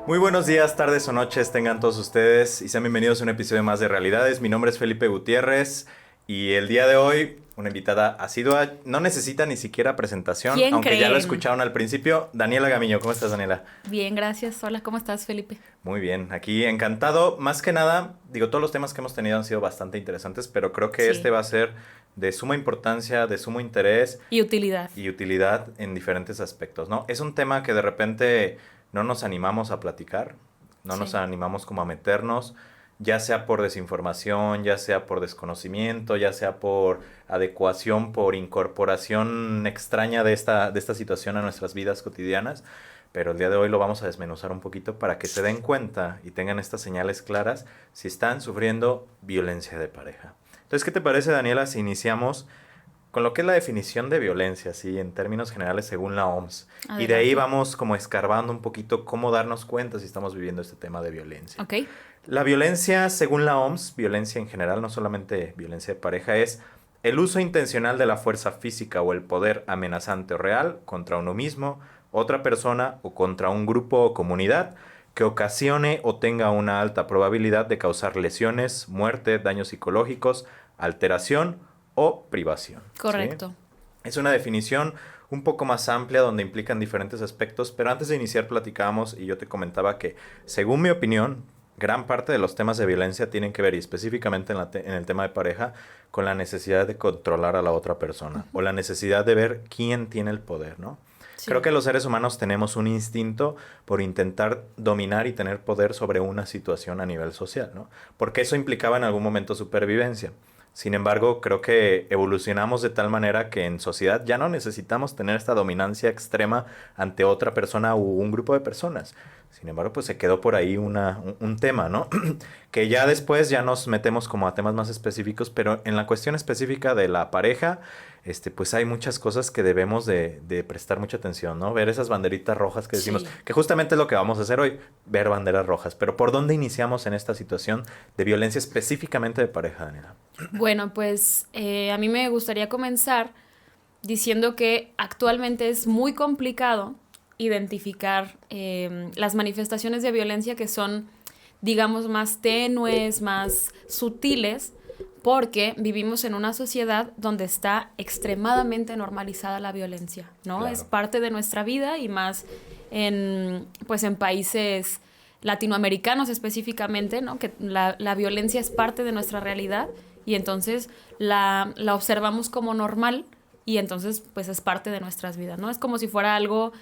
Muy buenos días, tardes o noches tengan todos ustedes y sean bienvenidos a un episodio más de Realidades. Mi nombre es Felipe Gutiérrez y el día de hoy una invitada asidua, no necesita ni siquiera presentación, ¿Quién aunque ya lo creen? escucharon al principio. Daniela Gamiño, ¿cómo estás, Daniela? Bien, gracias. Hola, ¿cómo estás, Felipe? Muy bien, aquí encantado. Más que nada, digo, todos los temas que hemos tenido han sido bastante interesantes, pero creo que este Sí. va a ser de suma importancia, de sumo interés Y utilidad. y utilidad en diferentes aspectos, ¿no? Es un tema que de repente no nos animamos a platicar, no nos Sí. animamos como a meternos, ya sea por desinformación, ya sea por desconocimiento, ya sea por adecuación, por incorporación extraña de esta situación a nuestras vidas cotidianas. Pero el día de hoy lo vamos a desmenuzar un poquito para que se den cuenta y tengan estas señales claras si están sufriendo violencia de pareja. Entonces, ¿qué te parece, Daniela, si iniciamos con lo que es la definición de violencia, sí, en términos generales según la OMS? Y de ahí Adelante. vamos como escarbando un poquito cómo darnos cuenta si estamos viviendo este tema de violencia. Ok. La violencia, según la OMS, violencia en general, no solamente violencia de pareja, es el uso intencional de la fuerza física o el poder amenazante o real contra uno mismo, otra persona o contra un grupo o comunidad que ocasione o tenga una alta probabilidad de causar lesiones, muerte, daños psicológicos, alteración o privación. ¿Sí? Correcto. Es una definición un poco más amplia donde implican diferentes aspectos, pero antes de iniciar platicábamos y yo te comentaba que, según mi opinión, gran parte de los temas de violencia tienen que ver, y específicamente en el tema de pareja, con la necesidad de controlar a la otra persona o la necesidad de ver quién tiene el poder, ¿no? Creo Sí. que los seres humanos tenemos un instinto por intentar dominar y tener poder sobre una situación a nivel social, ¿no? Porque eso implicaba en algún momento supervivencia. Sin embargo, creo que evolucionamos de tal manera que en sociedad ya no necesitamos tener esta dominancia extrema ante otra persona u un grupo de personas. Sin embargo, pues se quedó por ahí un tema, ¿no? Que ya después ya nos metemos como a temas más específicos, pero en la cuestión específica de la pareja, pues hay muchas cosas que debemos de prestar mucha atención, ¿no? Ver esas banderitas rojas que decimos, Sí. que justamente es lo que vamos a hacer hoy, ver banderas rojas. Pero ¿por dónde iniciamos en esta situación de violencia específicamente de pareja, Daniela? Bueno, pues a mí me gustaría comenzar diciendo que actualmente es muy complicado identificar las manifestaciones de violencia que son, digamos, más tenues, más sutiles, porque vivimos en una sociedad donde está extremadamente normalizada la violencia, ¿no? Es Claro. parte de nuestra vida y más pues en países latinoamericanos específicamente, ¿no? Que la violencia es parte de nuestra realidad y entonces la observamos como normal y entonces pues es parte de nuestras vidas, ¿no? Es como si fuera algo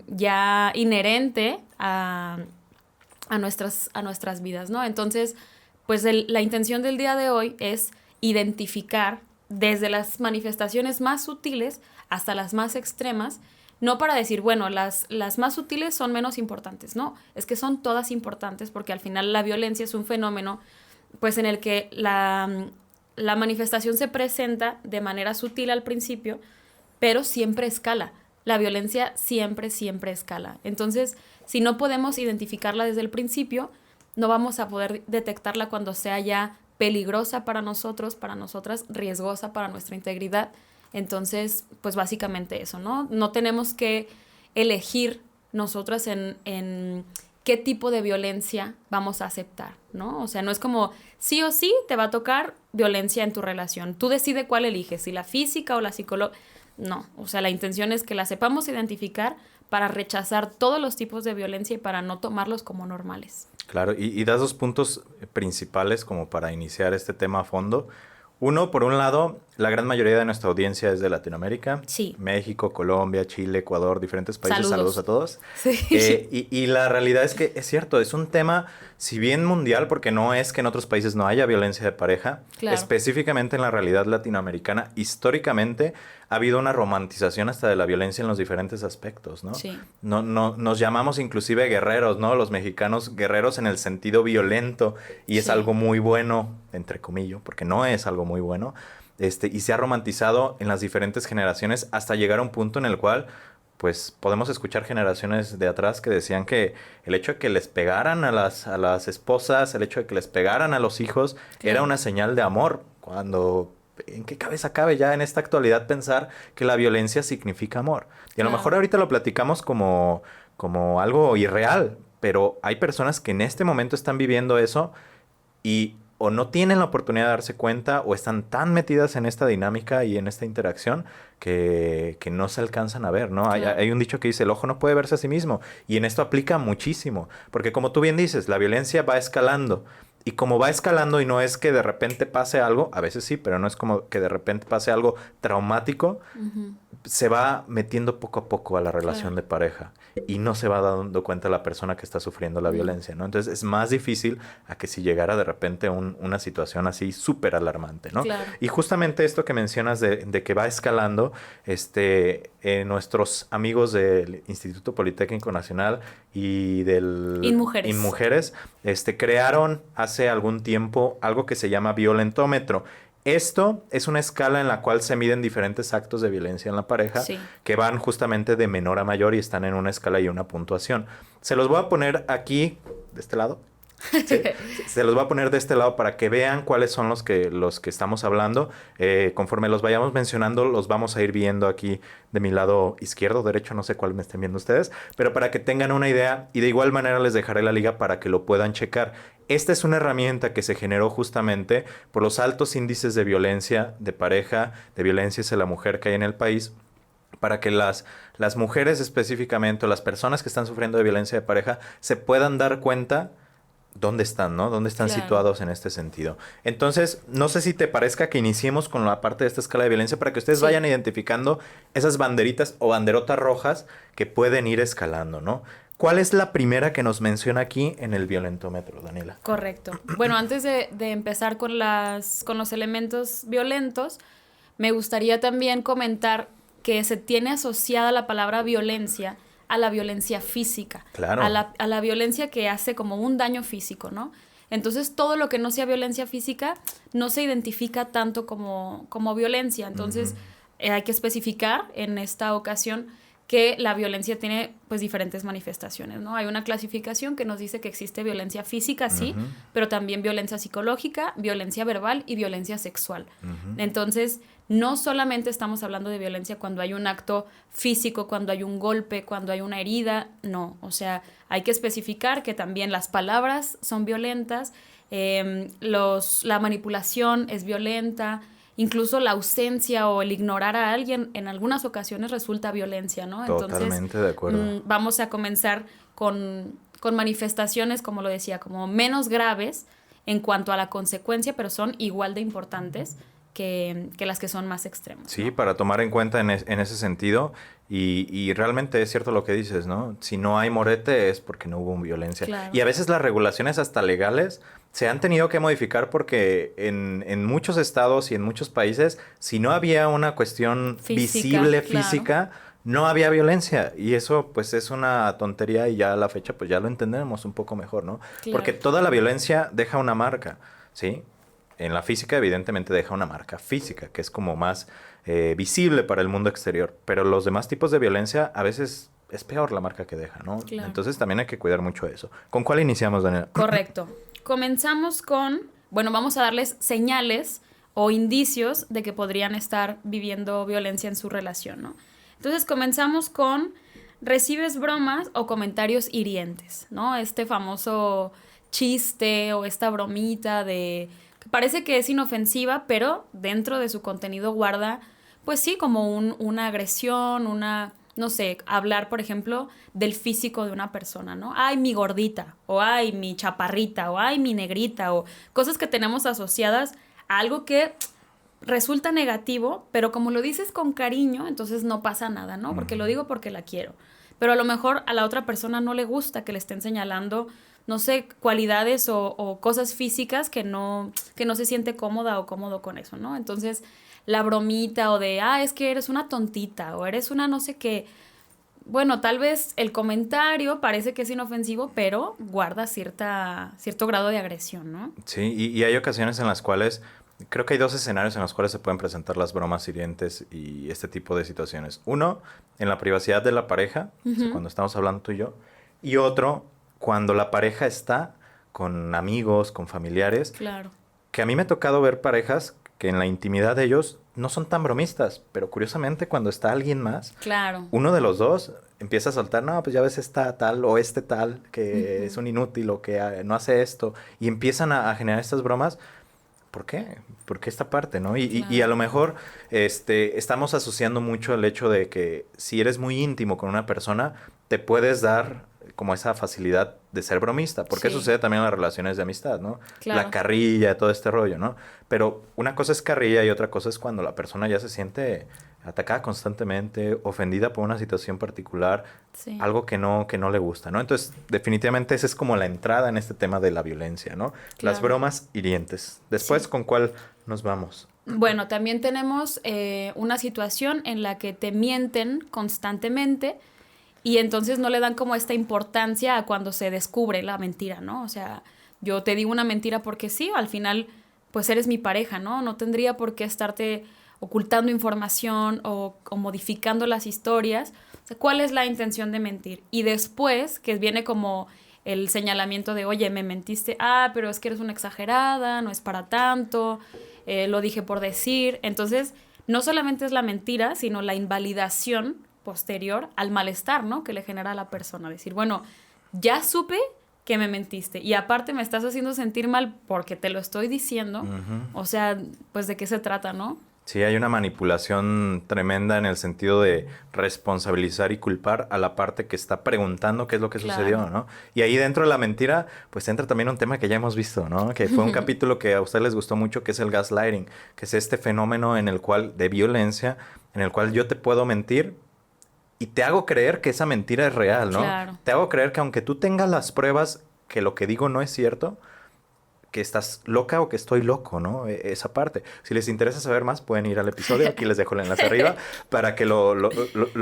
ya inherente a nuestras vidas, ¿no? Entonces, pues la intención del día de hoy es identificar desde las manifestaciones más sutiles hasta las más extremas, no para decir, bueno, las más sutiles son menos importantes, no, es que son todas importantes porque al final la violencia es un fenómeno pues en el que la manifestación se presenta de manera sutil al principio, pero siempre escala. La violencia siempre, siempre escala. Entonces, si no podemos identificarla desde el principio, no vamos a poder detectarla cuando sea ya peligrosa para nosotros, para nosotras, riesgosa para nuestra integridad. Entonces, pues básicamente eso, ¿no? No tenemos que elegir nosotras en qué tipo de violencia vamos a aceptar, ¿no? O sea, no es como sí o sí te va a tocar violencia en tu relación. Tú decides cuál eliges, si la física o la psicológica. No, o sea, la intención es que la sepamos identificar para rechazar todos los tipos de violencia y para no tomarlos como normales. Claro, y das dos puntos principales como para iniciar este tema a fondo. Uno, por un lado, la gran mayoría de nuestra audiencia es de Latinoamérica, Sí. México, Colombia, Chile, Ecuador, diferentes países. Saludos a Saludos. todos. Sí. Y la realidad es que es cierto, es un tema, si bien mundial, porque no es que en otros países no haya violencia de pareja, Claro. específicamente en la realidad latinoamericana, históricamente ha habido una romantización hasta de la violencia en los diferentes aspectos, ¿no? Sí. Nos llamamos inclusive guerreros, ¿no? Los mexicanos guerreros en el sentido violento y es Sí. algo muy bueno, entre comillas, porque no es algo muy bueno. Y se ha romantizado en las diferentes generaciones hasta llegar a un punto en el cual, pues, podemos escuchar generaciones de atrás que decían que el hecho de que les pegaran a las esposas, el hecho de que les pegaran a los hijos, era Claro. una señal de amor, cuando... ¿En qué cabeza cabe ya en esta actualidad pensar que la violencia significa amor? Y a lo mejor Claro. ahorita lo platicamos como algo irreal, pero hay personas que en este momento están viviendo eso y o no tienen la oportunidad de darse cuenta o están tan metidas en esta dinámica y en esta interacción que no se alcanzan a ver, ¿no? Claro. Hay un dicho que dice, el ojo no puede verse a sí mismo y en esto aplica muchísimo, porque como tú bien dices, la violencia va escalando y como va escalando y no es que de repente pase algo, a veces sí, pero no es como que de repente pase algo traumático, Ujú. se va metiendo poco a poco a la relación Claro. de pareja y no se va dando cuenta la persona que está sufriendo la No. violencia, ¿no? Entonces es más difícil a que si llegara de repente una situación así súper alarmante, ¿no? Claro. Y justamente esto que mencionas de que va escalando, nuestros amigos del Instituto Politécnico Nacional y del Inmujeres. Inmujeres, crearon hace algún tiempo algo que se llama violentómetro. Esto es una escala en la cual se miden diferentes actos de violencia en la pareja Sí. que van justamente de menor a mayor y están en una escala y una puntuación. Se los voy a poner aquí, de este lado. Sí, se los voy a poner de este lado para que vean cuáles son los que estamos hablando. Conforme los vayamos mencionando, los vamos a ir viendo aquí de mi lado izquierdo, derecho, no sé cuál me estén viendo ustedes, pero para que tengan una idea y de igual manera les dejaré la liga para que lo puedan checar. Esta es una herramienta que se generó justamente por los altos índices de violencia de pareja, de violencia hacia la mujer que hay en el país, para que las mujeres específicamente, o las personas que están sufriendo de violencia de pareja, se puedan dar cuenta dónde están, ¿no? Dónde están Claro. situados en este sentido. Entonces, no sé si te parezca que iniciemos con la parte de esta escala de violencia para que ustedes Sí. vayan identificando esas banderitas o banderotas rojas que pueden ir escalando, ¿no? ¿Cuál es la primera que nos menciona aquí en el violentómetro, Daniela? Correcto. Bueno, antes de empezar con los elementos violentos, me gustaría también comentar que se tiene asociada la palabra violencia a la violencia física, Claro. a la violencia que hace como un daño físico, ¿no? Entonces, todo lo que no sea violencia física no se identifica tanto como violencia. Entonces, hay que especificar en esta ocasión que la violencia tiene pues diferentes manifestaciones, ¿no? Hay una clasificación que nos dice que existe violencia física, sí, Ujú. pero también violencia psicológica, violencia verbal y violencia sexual. Ujú. Entonces, no solamente estamos hablando de violencia cuando hay un acto físico, cuando hay un golpe, cuando hay una herida, no. O sea, hay que especificar que también las palabras son violentas, la manipulación es violenta, incluso la ausencia o el ignorar a alguien en algunas ocasiones resulta violencia, ¿no? Totalmente de acuerdo. Vamos a comenzar con manifestaciones, como lo decía, como menos graves en cuanto a la consecuencia, pero son igual de importantes que las que son más extremas. Sí, ¿no? para tomar en cuenta en ese sentido, y realmente es cierto lo que dices, ¿no? Si no hay morete es porque no hubo violencia. Claro. Y a veces las regulaciones hasta legales se han tenido que modificar porque en muchos estados y en muchos países, si no había una cuestión visible, claro. física, no había violencia. Y eso pues es una tontería y ya a la fecha pues ya lo entendemos un poco mejor, ¿no? Claro. Porque toda la violencia deja una marca, ¿sí? En la física evidentemente deja una marca física, que es como más visible para el mundo exterior. Pero los demás tipos de violencia a veces es peor la marca que deja, ¿no? Claro. Entonces también hay que cuidar mucho eso. ¿Con cuál iniciamos, Daniela? Correcto. Comenzamos bueno, vamos a darles señales o indicios de que podrían estar viviendo violencia en su relación, ¿no? Entonces comenzamos con recibes bromas o comentarios hirientes, ¿no? Este famoso chiste o esta bromita que parece que es inofensiva, pero dentro de su contenido guarda, pues sí, como una agresión, no sé, hablar, por ejemplo, del físico de una persona, ¿no? Ay, mi gordita, o ay, mi chaparrita, o ay, mi negrita, o cosas que tenemos asociadas a algo que resulta negativo, pero como lo dices con cariño, entonces no pasa nada, ¿no? Porque lo digo porque la quiero. Pero a lo mejor a la otra persona no le gusta que le estén señalando, no sé, cualidades o cosas físicas que no se siente cómoda o cómodo con eso, ¿no? Entonces, la bromita o de, es que eres una tontita o eres una no sé qué. Bueno, tal vez el comentario parece que es inofensivo, pero guarda cierto grado de agresión, ¿no? Sí, y hay ocasiones en las cuales, creo que hay dos escenarios en los cuales se pueden presentar las bromas hirientes y este tipo de situaciones. Uno, en la privacidad de la pareja, o sea, cuando estamos hablando tú y yo. Y otro, cuando la pareja está con amigos, con familiares. Claro. Que a mí me ha tocado ver parejas que en la intimidad de ellos no son tan bromistas, pero curiosamente cuando está alguien más, Claro. uno de los dos empieza a soltar, no, pues ya ves esta tal o este tal que Ujú. es un inútil o que no hace esto, y empiezan a generar estas bromas. ¿Por qué? ¿Por qué esta parte, no? Y a Claro. lo mejor estamos asociando mucho el hecho de que si eres muy íntimo con una persona, te puedes dar como esa facilidad de ser bromista, porque Sí, sucede también en las relaciones de amistad, ¿no? La claro. carrilla, todo este rollo, ¿no? Pero una cosa es carrilla y otra cosa es cuando la persona ya se siente atacada constantemente, ofendida por una situación particular, Sí, algo que no le gusta, ¿no? Entonces, definitivamente esa es como la entrada en este tema de la violencia, ¿no? Las claro. bromas hirientes. Después, Sí. ¿con cuál nos vamos? Bueno, también tenemos una situación en la que te mienten constantemente y entonces no le dan como esta importancia a cuando se descubre la mentira, ¿no? O sea, yo te digo una mentira porque sí, al final pues eres mi pareja, ¿no? No tendría por qué estarte ocultando información o modificando las historias. O sea, ¿cuál es la intención de mentir? Y después, que viene como el señalamiento de, oye, me mentiste, pero es que eres una exagerada, no es para tanto, lo dije por decir. Entonces, no solamente es la mentira, sino la invalidación posterior al malestar, ¿no? Que le genera a la persona. Decir, bueno, ya supe que me mentiste y aparte me estás haciendo sentir mal porque te lo estoy diciendo. Ujú. O sea, pues de qué se trata, ¿no? Sí, hay una manipulación tremenda en el sentido de responsabilizar y culpar a la parte que está preguntando qué es lo que Claro. sucedió, ¿no? Y ahí dentro de la mentira, pues entra también un tema que ya hemos visto, ¿no? Que fue un capítulo que a ustedes les gustó mucho, que es el gaslighting, que es este fenómeno en el cual, de violencia, en el cual yo te puedo mentir y te hago creer que esa mentira es real, ¿no? Claro. Te hago creer que aunque tú tengas las pruebas que lo que digo no es cierto, que estás loca o que estoy loco, ¿no? Esa parte. Si les interesa saber más, pueden ir al episodio. Aquí les dejo el enlace arriba para que lo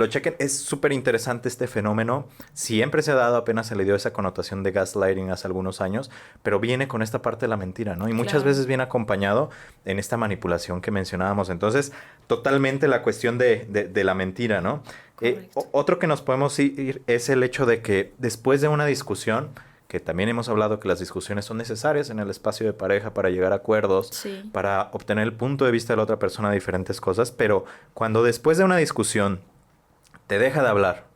chequen. Es súper interesante este fenómeno. Siempre se ha dado, apenas se le dio esa connotación de gaslighting hace algunos años, pero viene con esta parte de la mentira, ¿no? Y muchas Claro. veces viene acompañado en esta manipulación que mencionábamos. Entonces, totalmente la cuestión de la mentira, ¿no? Correcto. Otro que nos podemos ir es el hecho de que después de una discusión, que también hemos hablado que las discusiones son necesarias en el espacio de pareja para llegar a acuerdos, Sí. para obtener el punto de vista de la otra persona de diferentes cosas, pero cuando después de una discusión te deja de hablar,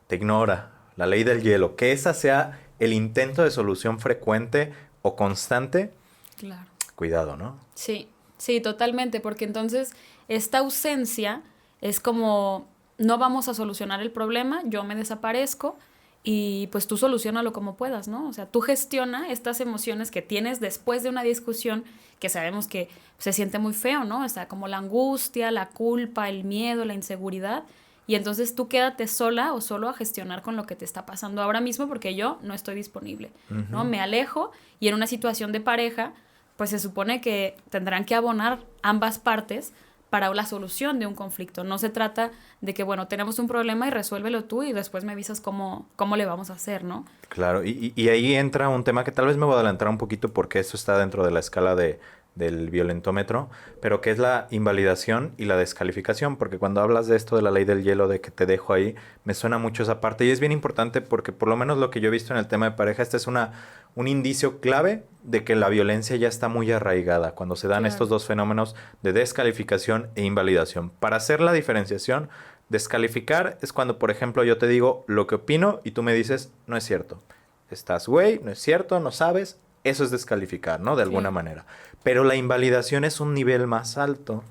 te ignora, la ley del hielo, que esa sea el intento de solución frecuente o constante, Claro. cuidado, ¿no? Sí, sí, totalmente, porque entonces esta ausencia es como no vamos a solucionar el problema, yo me desaparezco y pues tú solucionalo como puedas, ¿no? O sea, tú gestiona estas emociones que tienes después de una discusión que sabemos que se siente muy feo, ¿no? O sea, como la angustia, la culpa, el miedo, la inseguridad. Y entonces tú quédate sola o solo a gestionar con lo que te está pasando ahora mismo porque yo no estoy disponible, ¿no? Ujú. Me alejo y en una situación de pareja pues se supone que tendrán que abonar ambas partes para la solución de un conflicto. No se trata de que, bueno, tenemos un problema y resuélvelo tú y después me avisas cómo le vamos a hacer, ¿no? Claro, y ahí entra un tema que tal vez me voy a adelantar un poquito porque esto está dentro de la escala del violentómetro, pero que es la invalidación y la descalificación, porque cuando hablas de esto de la ley del hielo, de que te dejo ahí, me suena mucho esa parte y es bien importante porque por lo menos lo que yo he visto en el tema de pareja, este es un indicio clave de que la violencia ya está muy arraigada, cuando se dan estos Claro. dos fenómenos de descalificación e invalidación. Para hacer la diferenciación, descalificar es cuando, por ejemplo, yo te digo lo que opino y tú me dices, no es cierto. Estás güey, no es cierto, no sabes. Eso es descalificar, ¿no? De alguna Sí, manera. Pero la invalidación es un nivel más alto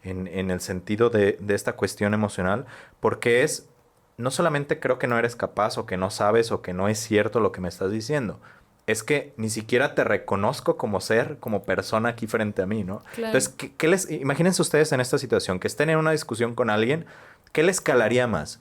en el sentido de esta cuestión emocional, porque es, no solamente creo que no eres capaz o que no sabes o que no es cierto lo que me estás diciendo, es que ni siquiera te reconozco como ser, como persona aquí frente a mí, ¿no? claro. Entonces, imagínense ustedes en esta situación, que estén en una discusión con alguien, ¿qué les calaría más?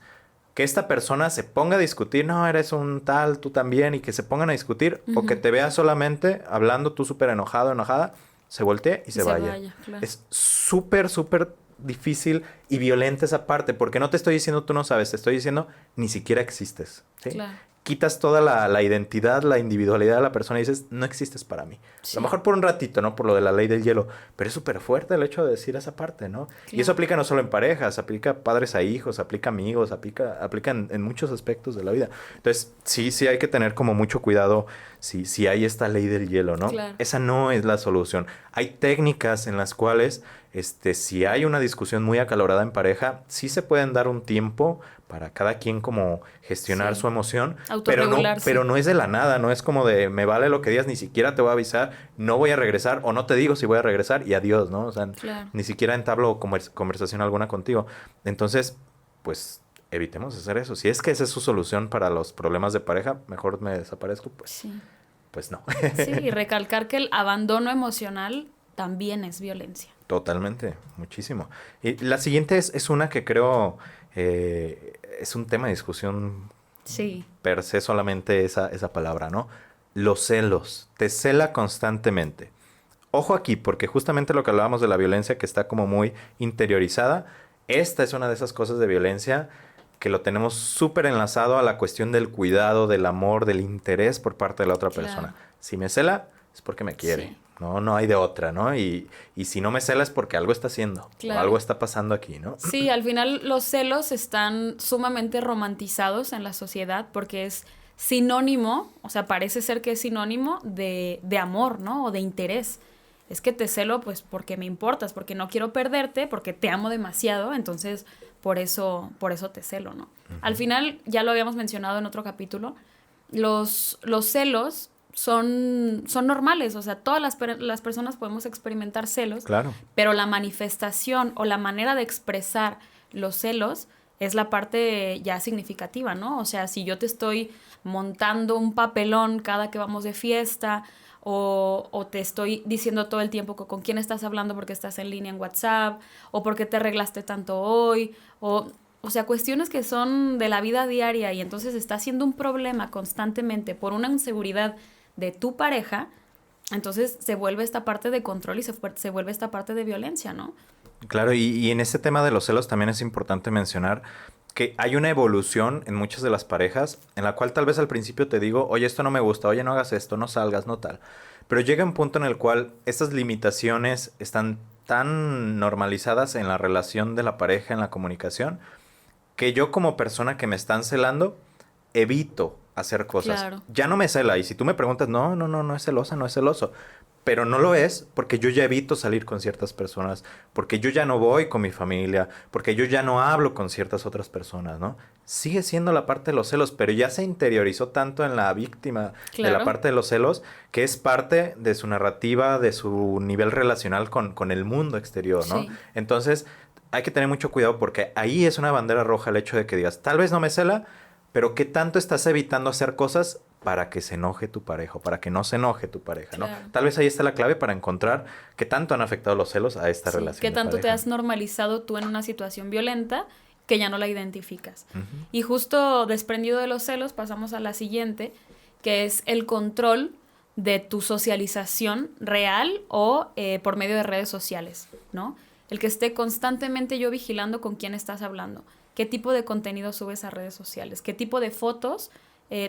Que esta persona se ponga a discutir, no, eres un tal, tú también, y que se pongan a discutir, o que Ujú. te vea solamente hablando tú súper enojado, enojada, se voltee y Y se se vaya. vaya, claro. Es súper, súper difícil y violenta esa parte, porque no te estoy diciendo tú no sabes, te estoy diciendo ni siquiera existes, ¿sí? Claro. quitas toda la identidad, la individualidad de la persona y dices, no existes para mí. Sí. A lo mejor por un ratito, ¿no? Por lo de la ley del hielo. Pero es súper fuerte el hecho de decir esa parte, ¿no? Claro. Y eso aplica no solo en parejas, aplica padres a hijos, aplica amigos, aplica en muchos aspectos de la vida. Entonces, sí hay que tener como mucho cuidado si hay esta ley del hielo, ¿no? Claro. Esa no es la solución. Hay técnicas en las cuales, si hay una discusión muy acalorada en pareja, sí se pueden dar un tiempo para cada quien como gestionar Sí. su emoción, Autorregularse. pero no es de la nada, no es como de me vale lo que digas, ni siquiera te voy a avisar, no voy a regresar o no te digo si voy a regresar y adiós, ¿no? O sea, Claro. ni siquiera entablo conversación alguna contigo. Entonces, pues evitemos hacer eso. Si es que esa es su solución para los problemas de pareja, mejor me desaparezco, Sí. pues no. Sí, y recalcar que el abandono emocional también es violencia. Totalmente, muchísimo. Y la siguiente es una que creo es un tema de discusión Sí. per se solamente esa palabra, ¿no? Los celos. Te cela constantemente. Ojo aquí, porque justamente lo que hablábamos de la violencia que está como muy interiorizada, esta es una de esas cosas de violencia que lo tenemos súper enlazado a la cuestión del cuidado, del amor, del interés por parte de la otra Claro. persona. Si me cela, es porque me quiere. Sí. No hay de otra, ¿no? Y si no me cela es porque algo está haciendo. Claro. O algo está pasando aquí, ¿no? Sí, al final los celos están sumamente romantizados en la sociedad porque es sinónimo, o sea, parece ser que es sinónimo de amor, ¿no? O de interés. Es que te celo pues porque me importas, porque no quiero perderte, porque te amo demasiado, entonces por eso te celo, ¿no? Al final, ya lo habíamos mencionado en otro capítulo, los celos son normales, o sea, todas las personas podemos experimentar celos, Claro. pero la manifestación o la manera de expresar los celos es la parte ya significativa, ¿no? O sea, si yo te estoy montando un papelón cada que vamos de fiesta o te estoy diciendo todo el tiempo con quién estás hablando porque estás en línea en WhatsApp o porque te arreglaste tanto hoy o sea, cuestiones que son de la vida diaria y entonces está siendo un problema constantemente por una inseguridad de tu pareja, entonces se vuelve esta parte de control y se vuelve esta parte de violencia, ¿no? Claro, y en este tema de los celos también es importante mencionar que hay una evolución en muchas de las parejas en la cual tal vez al principio te digo, oye, esto no me gusta, oye, no hagas esto, no salgas, no tal. Pero llega un punto en el cual estas limitaciones están tan normalizadas en la relación de la pareja, en la comunicación, que yo como persona que me están celando, evito hacer cosas. Claro. Ya no me cela. Y si tú me preguntas, no es celosa, no es celoso. Pero no lo es porque yo ya evito salir con ciertas personas, porque yo ya no voy con mi familia, porque yo ya no hablo con ciertas otras personas, ¿no? Sigue siendo la parte de los celos, pero ya se interiorizó tanto en la víctima de la Claro. parte de los celos, que es parte de su narrativa, de su nivel relacional con el mundo exterior, ¿no? Sí. Entonces, hay que tener mucho cuidado porque ahí es una bandera roja el hecho de que digas, tal vez no me cela, pero ¿qué tanto estás evitando hacer cosas para que se enoje tu pareja o para que no se enoje tu pareja, ¿no? Claro. Tal vez ahí está la clave para encontrar qué tanto han afectado los celos a esta Sí, relación ¿qué de tanto te pareja. has normalizado tú en una situación violenta que ya no la identificas? Ujú. Y justo desprendido de los celos pasamos a la siguiente, que es el control de tu socialización real o por medio de redes sociales, ¿no? El que esté constantemente yo vigilando con quién estás hablando, qué tipo de contenido subes a redes sociales, qué tipo de fotos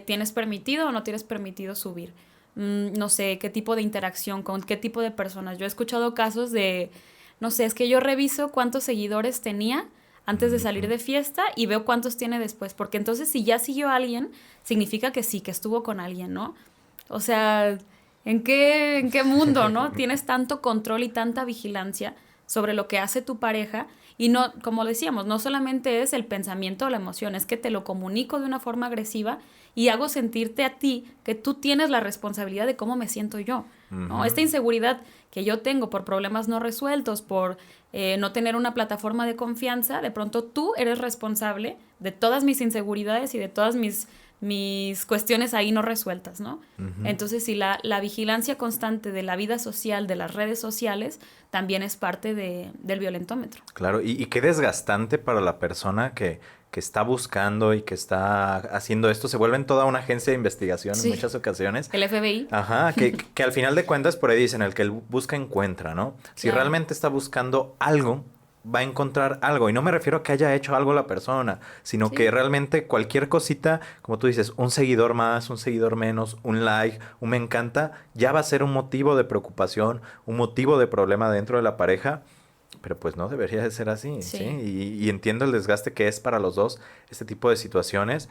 tienes permitido o no tienes permitido subir. No sé, qué tipo de interacción, con qué tipo de personas. Yo he escuchado casos de, no sé, es que yo reviso cuántos seguidores tenía antes de salir de fiesta y veo cuántos tiene después, porque entonces si ya siguió a alguien, significa que sí, que estuvo con alguien, ¿no? O sea, ¿en qué mundo, no? Tienes tanto control y tanta vigilancia sobre lo que hace tu pareja y no, como decíamos, no solamente es el pensamiento o la emoción, es que te lo comunico de una forma agresiva y hago sentirte a ti que tú tienes la responsabilidad de cómo me siento yo, ¿no? Ujú. Esta inseguridad que yo tengo por problemas no resueltos, por no tener una plataforma de confianza, de pronto tú eres responsable de todas mis inseguridades y de todas mis cuestiones ahí no resueltas, ¿no? Ujú. Entonces, sí, la vigilancia constante de la vida social, de las redes sociales, también es parte del violentómetro. Claro, y qué desgastante para la persona que está buscando y que está haciendo esto. Se vuelven toda una agencia de investigación Sí. en muchas ocasiones. El FBI. Ajá, que al final de cuentas, por ahí dicen, el que busca encuentra, ¿no? Si Claro. realmente está buscando algo, va a encontrar algo. Y no me refiero a que haya hecho algo la persona, sino que Sí, realmente cualquier cosita, como tú dices, un seguidor más, un seguidor menos, un like, un me encanta, ya va a ser un motivo de preocupación, un motivo de problema dentro de la pareja. Pero pues no debería de ser así, ¿sí? sí, Y entiendo el desgaste que es para los dos este tipo de situaciones.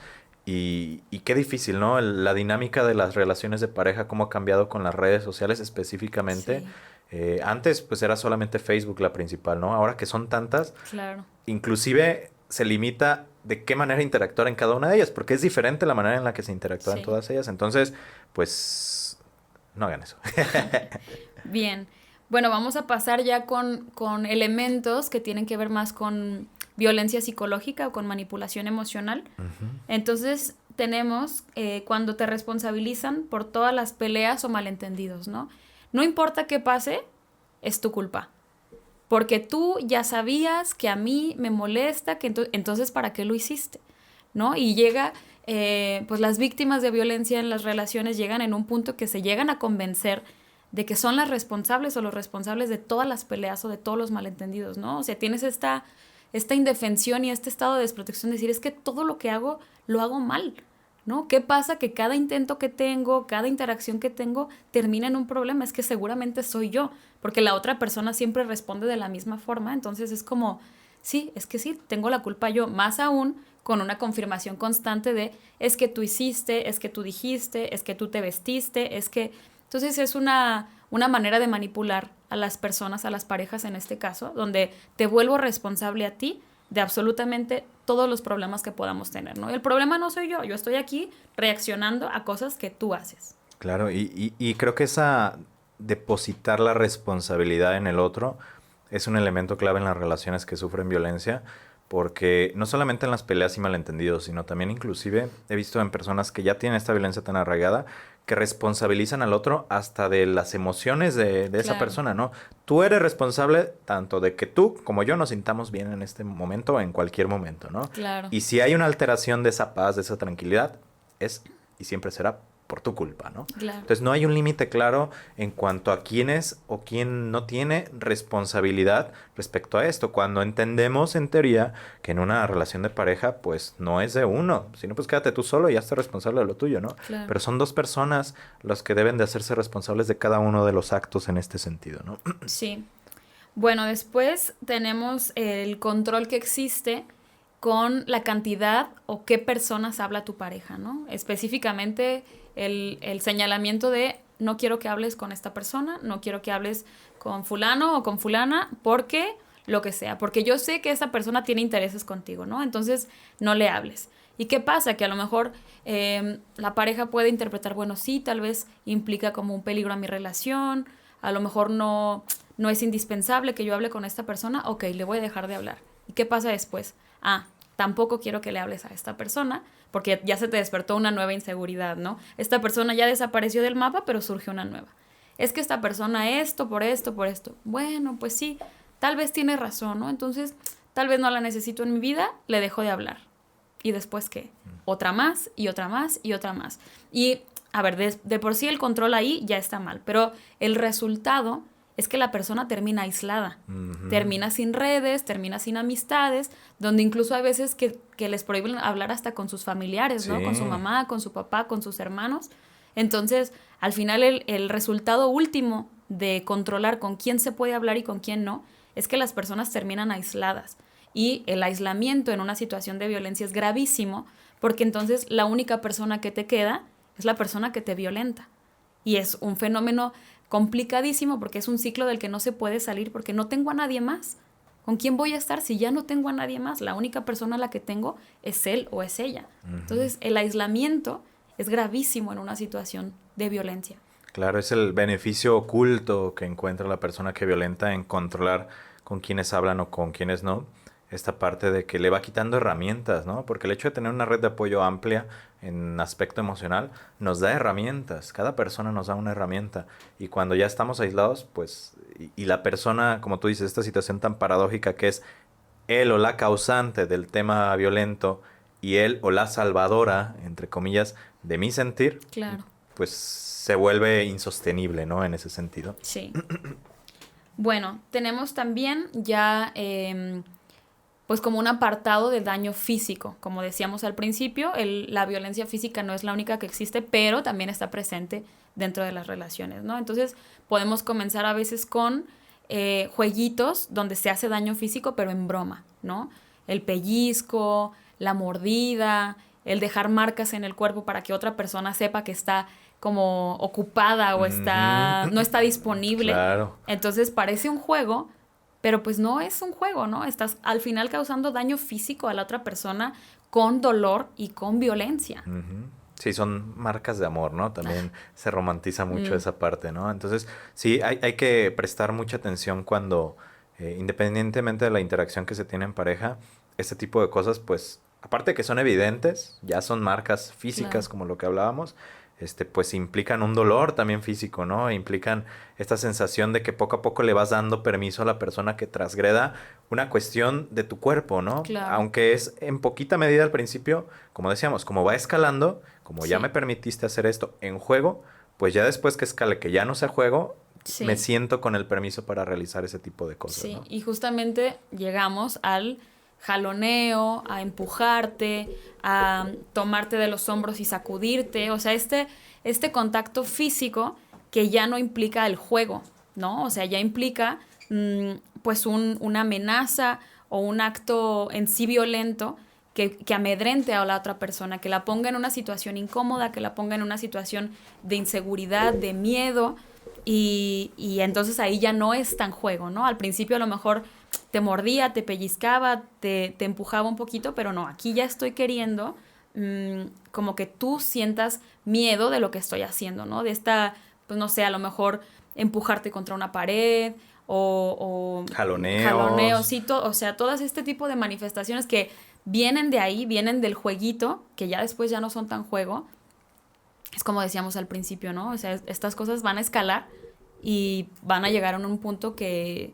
Y qué difícil, ¿no? La dinámica de las relaciones de pareja, cómo ha cambiado con las redes sociales específicamente. sí, Antes pues era solamente Facebook la principal, ¿no? Ahora que son tantas, claro. inclusive se limita de qué manera interactuar en cada una de ellas, porque es diferente la manera en la que se interactúa en Sí. todas ellas. Entonces, pues no hagan eso. Bien. Bueno, vamos a pasar ya con elementos que tienen que ver más con violencia psicológica o con manipulación emocional. Ujú. Entonces, tenemos cuando te responsabilizan por todas las peleas o malentendidos, ¿no? No importa qué pase, es tu culpa. Porque tú ya sabías que a mí me molesta, que entonces ¿para qué lo hiciste? ¿No? Y llega, pues las víctimas de violencia en las relaciones llegan en un punto que se llegan a convencer de que son las responsables o los responsables de todas las peleas o de todos los malentendidos, ¿no? O sea, tienes esta indefensión y este estado de desprotección de decir, es que todo lo que hago, lo hago mal, ¿no? ¿Qué pasa? Que cada intento que tengo, cada interacción que tengo, termina en un problema. Es que seguramente soy yo, porque la otra persona siempre responde de la misma forma. Entonces es como, sí, es que sí, tengo la culpa yo, más aún con una confirmación constante de, es que tú hiciste, es que tú dijiste, es que tú te vestiste, es que... Entonces es una manera de manipular a las personas, a las parejas en este caso, donde te vuelvo responsable a ti de absolutamente todos los problemas que podamos tener, ¿no? El problema no soy yo estoy aquí reaccionando a cosas que tú haces. Claro, y creo que esa depositar la responsabilidad en el otro es un elemento clave en las relaciones que sufren violencia, porque no solamente en las peleas y malentendidos, sino también inclusive he visto en personas que ya tienen esta violencia tan arraigada que responsabilizan al otro hasta de las emociones de esa Claro, persona, ¿no? Tú eres responsable tanto de que tú como yo nos sintamos bien en este momento o en cualquier momento, ¿no? claro, Y si hay una alteración de esa paz, de esa tranquilidad, es y siempre será por tu culpa, ¿no? claro. Entonces no hay un límite claro en cuanto a quién es o quién no tiene responsabilidad respecto a esto. Cuando entendemos en teoría que en una relación de pareja pues no es de uno, sino pues quédate tú solo y hazte responsable de lo tuyo, ¿no? Claro. Pero son dos personas las que deben de hacerse responsables de cada uno de los actos en este sentido, ¿no? Sí. Bueno, después tenemos el control que existe con la cantidad o qué personas habla tu pareja, ¿no? Específicamente el señalamiento de no quiero que hables con esta persona, no quiero que hables con fulano o con fulana, porque lo que sea, porque yo sé que esa persona tiene intereses contigo, ¿no? Entonces no le hables. ¿Y qué pasa? Que a lo mejor la pareja puede interpretar, bueno, sí, tal vez implica como un peligro a mi relación, a lo mejor no es indispensable que yo hable con esta persona, ok, le voy a dejar de hablar. ¿Y qué pasa después? Ah, tampoco quiero que le hables a esta persona porque ya se te despertó una nueva inseguridad, ¿no? Esta persona ya desapareció del mapa, pero surge una nueva. Es que esta persona esto, por esto, por esto. Bueno, pues sí, tal vez tiene razón, ¿no? Entonces, tal vez no la necesito en mi vida, le dejo de hablar. ¿Y después qué? Otra más y otra más y otra más. Y, a ver, de por sí el control ahí ya está mal, pero el resultado es que la persona termina aislada, Ujú. termina sin redes, termina sin amistades, donde incluso hay veces que les prohíben hablar hasta con sus familiares, Sí. ¿no? Con su mamá, con su papá, con sus hermanos. Entonces, al final el resultado último de controlar con quién se puede hablar y con quién no, es que las personas terminan aisladas. Y el aislamiento en una situación de violencia es gravísimo porque entonces la única persona que te queda es la persona que te violenta. Y es un fenómeno complicadísimo porque es un ciclo del que no se puede salir porque no tengo a nadie más. ¿Con quién voy a estar si ya no tengo a nadie más? La única persona a la que tengo es él o es ella. Ujú. Entonces, el aislamiento es gravísimo en una situación de violencia. Claro, es el beneficio oculto que encuentra la persona que violenta en controlar con quienes hablan o con quienes no. Esta parte de que le va quitando herramientas, ¿no? Porque el hecho de tener una red de apoyo amplia en aspecto emocional nos da herramientas. Cada persona nos da una herramienta. Y cuando ya estamos aislados, pues, y la persona, como tú dices, esta situación tan paradójica que es él o la causante del tema violento y él o la salvadora, entre comillas, de mi sentir, Claro, pues se vuelve insostenible, ¿no? En ese sentido. sí. Bueno, tenemos también ya pues como un apartado de daño físico. Como decíamos al principio, la violencia física no es la única que existe, pero también está presente dentro de las relaciones, ¿no? Entonces podemos comenzar a veces con jueguitos donde se hace daño físico, pero en broma, ¿no? El pellizco, la mordida, el dejar marcas en el cuerpo para que otra persona sepa que está como ocupada o no está disponible. Claro. Entonces parece un juego, pero pues no es un juego, ¿no? Estás al final causando daño físico a la otra persona con dolor y con violencia. Ujú. Sí, son marcas de amor, ¿no? También se romantiza mucho esa parte, ¿no? Entonces, sí, hay que prestar mucha atención cuando, independientemente de la interacción que se tiene en pareja, este tipo de cosas, pues, aparte de que son evidentes, ya son marcas físicas, Claro. como lo que hablábamos, pues implican un dolor también físico, ¿no? Implican esta sensación de que poco a poco le vas dando permiso a la persona que transgreda una cuestión de tu cuerpo, ¿no? Claro. Aunque es en poquita medida al principio, como decíamos, como va escalando, como ya me Sí, permitiste hacer esto en juego, pues ya después que escale, que ya no sea juego, me sí. siento con el permiso para realizar ese tipo de cosas, Sí, ¿no? y justamente llegamos al jaloneo, a empujarte, a tomarte de los hombros y sacudirte, o sea, este contacto físico que ya no implica el juego, ¿no? O sea, ya implica pues una amenaza o un acto en sí violento que amedrente a la otra persona, que la ponga en una situación incómoda, que la ponga en una situación de inseguridad, de miedo, y entonces ahí ya no es tan juego, ¿no? Al principio a lo mejor te mordía, te pellizcaba, te empujaba un poquito, pero no, aquí ya estoy queriendo como que tú sientas miedo de lo que estoy haciendo, ¿no? De esta, pues no sé, a lo mejor empujarte contra una pared o jaloneos, Jaloneos. sí, o sea, todas este tipo de manifestaciones que vienen de ahí, vienen del jueguito, que ya después ya no son tan juego, es como decíamos al principio, ¿no? O sea, estas cosas van a escalar y van a llegar a un punto que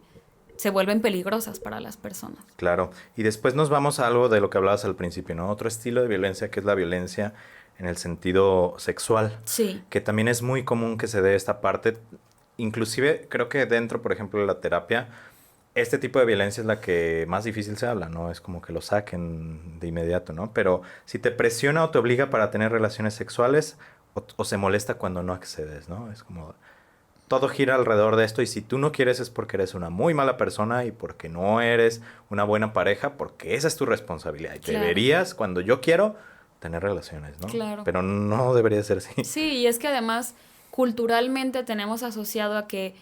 se vuelven peligrosas para las personas. Claro. Y después nos vamos a algo de lo que hablabas al principio, ¿no? Otro estilo de violencia que es la violencia en el sentido sexual, Sí, que también es muy común que se dé esta parte. Inclusive creo que dentro, por ejemplo, de la terapia, este tipo de violencia es la que más difícil se habla, ¿no? Es como que lo saquen de inmediato, ¿no? Pero si te presiona o te obliga para tener relaciones sexuales o se molesta cuando no accedes, ¿no? Es como todo gira alrededor de esto y si tú no quieres es porque eres una muy mala persona y porque no eres una buena pareja, porque esa es tu responsabilidad. Y claro, deberías, cuando yo quiero, tener relaciones, ¿no? claro. Pero no debería ser así. Sí, y es que además culturalmente tenemos asociado a que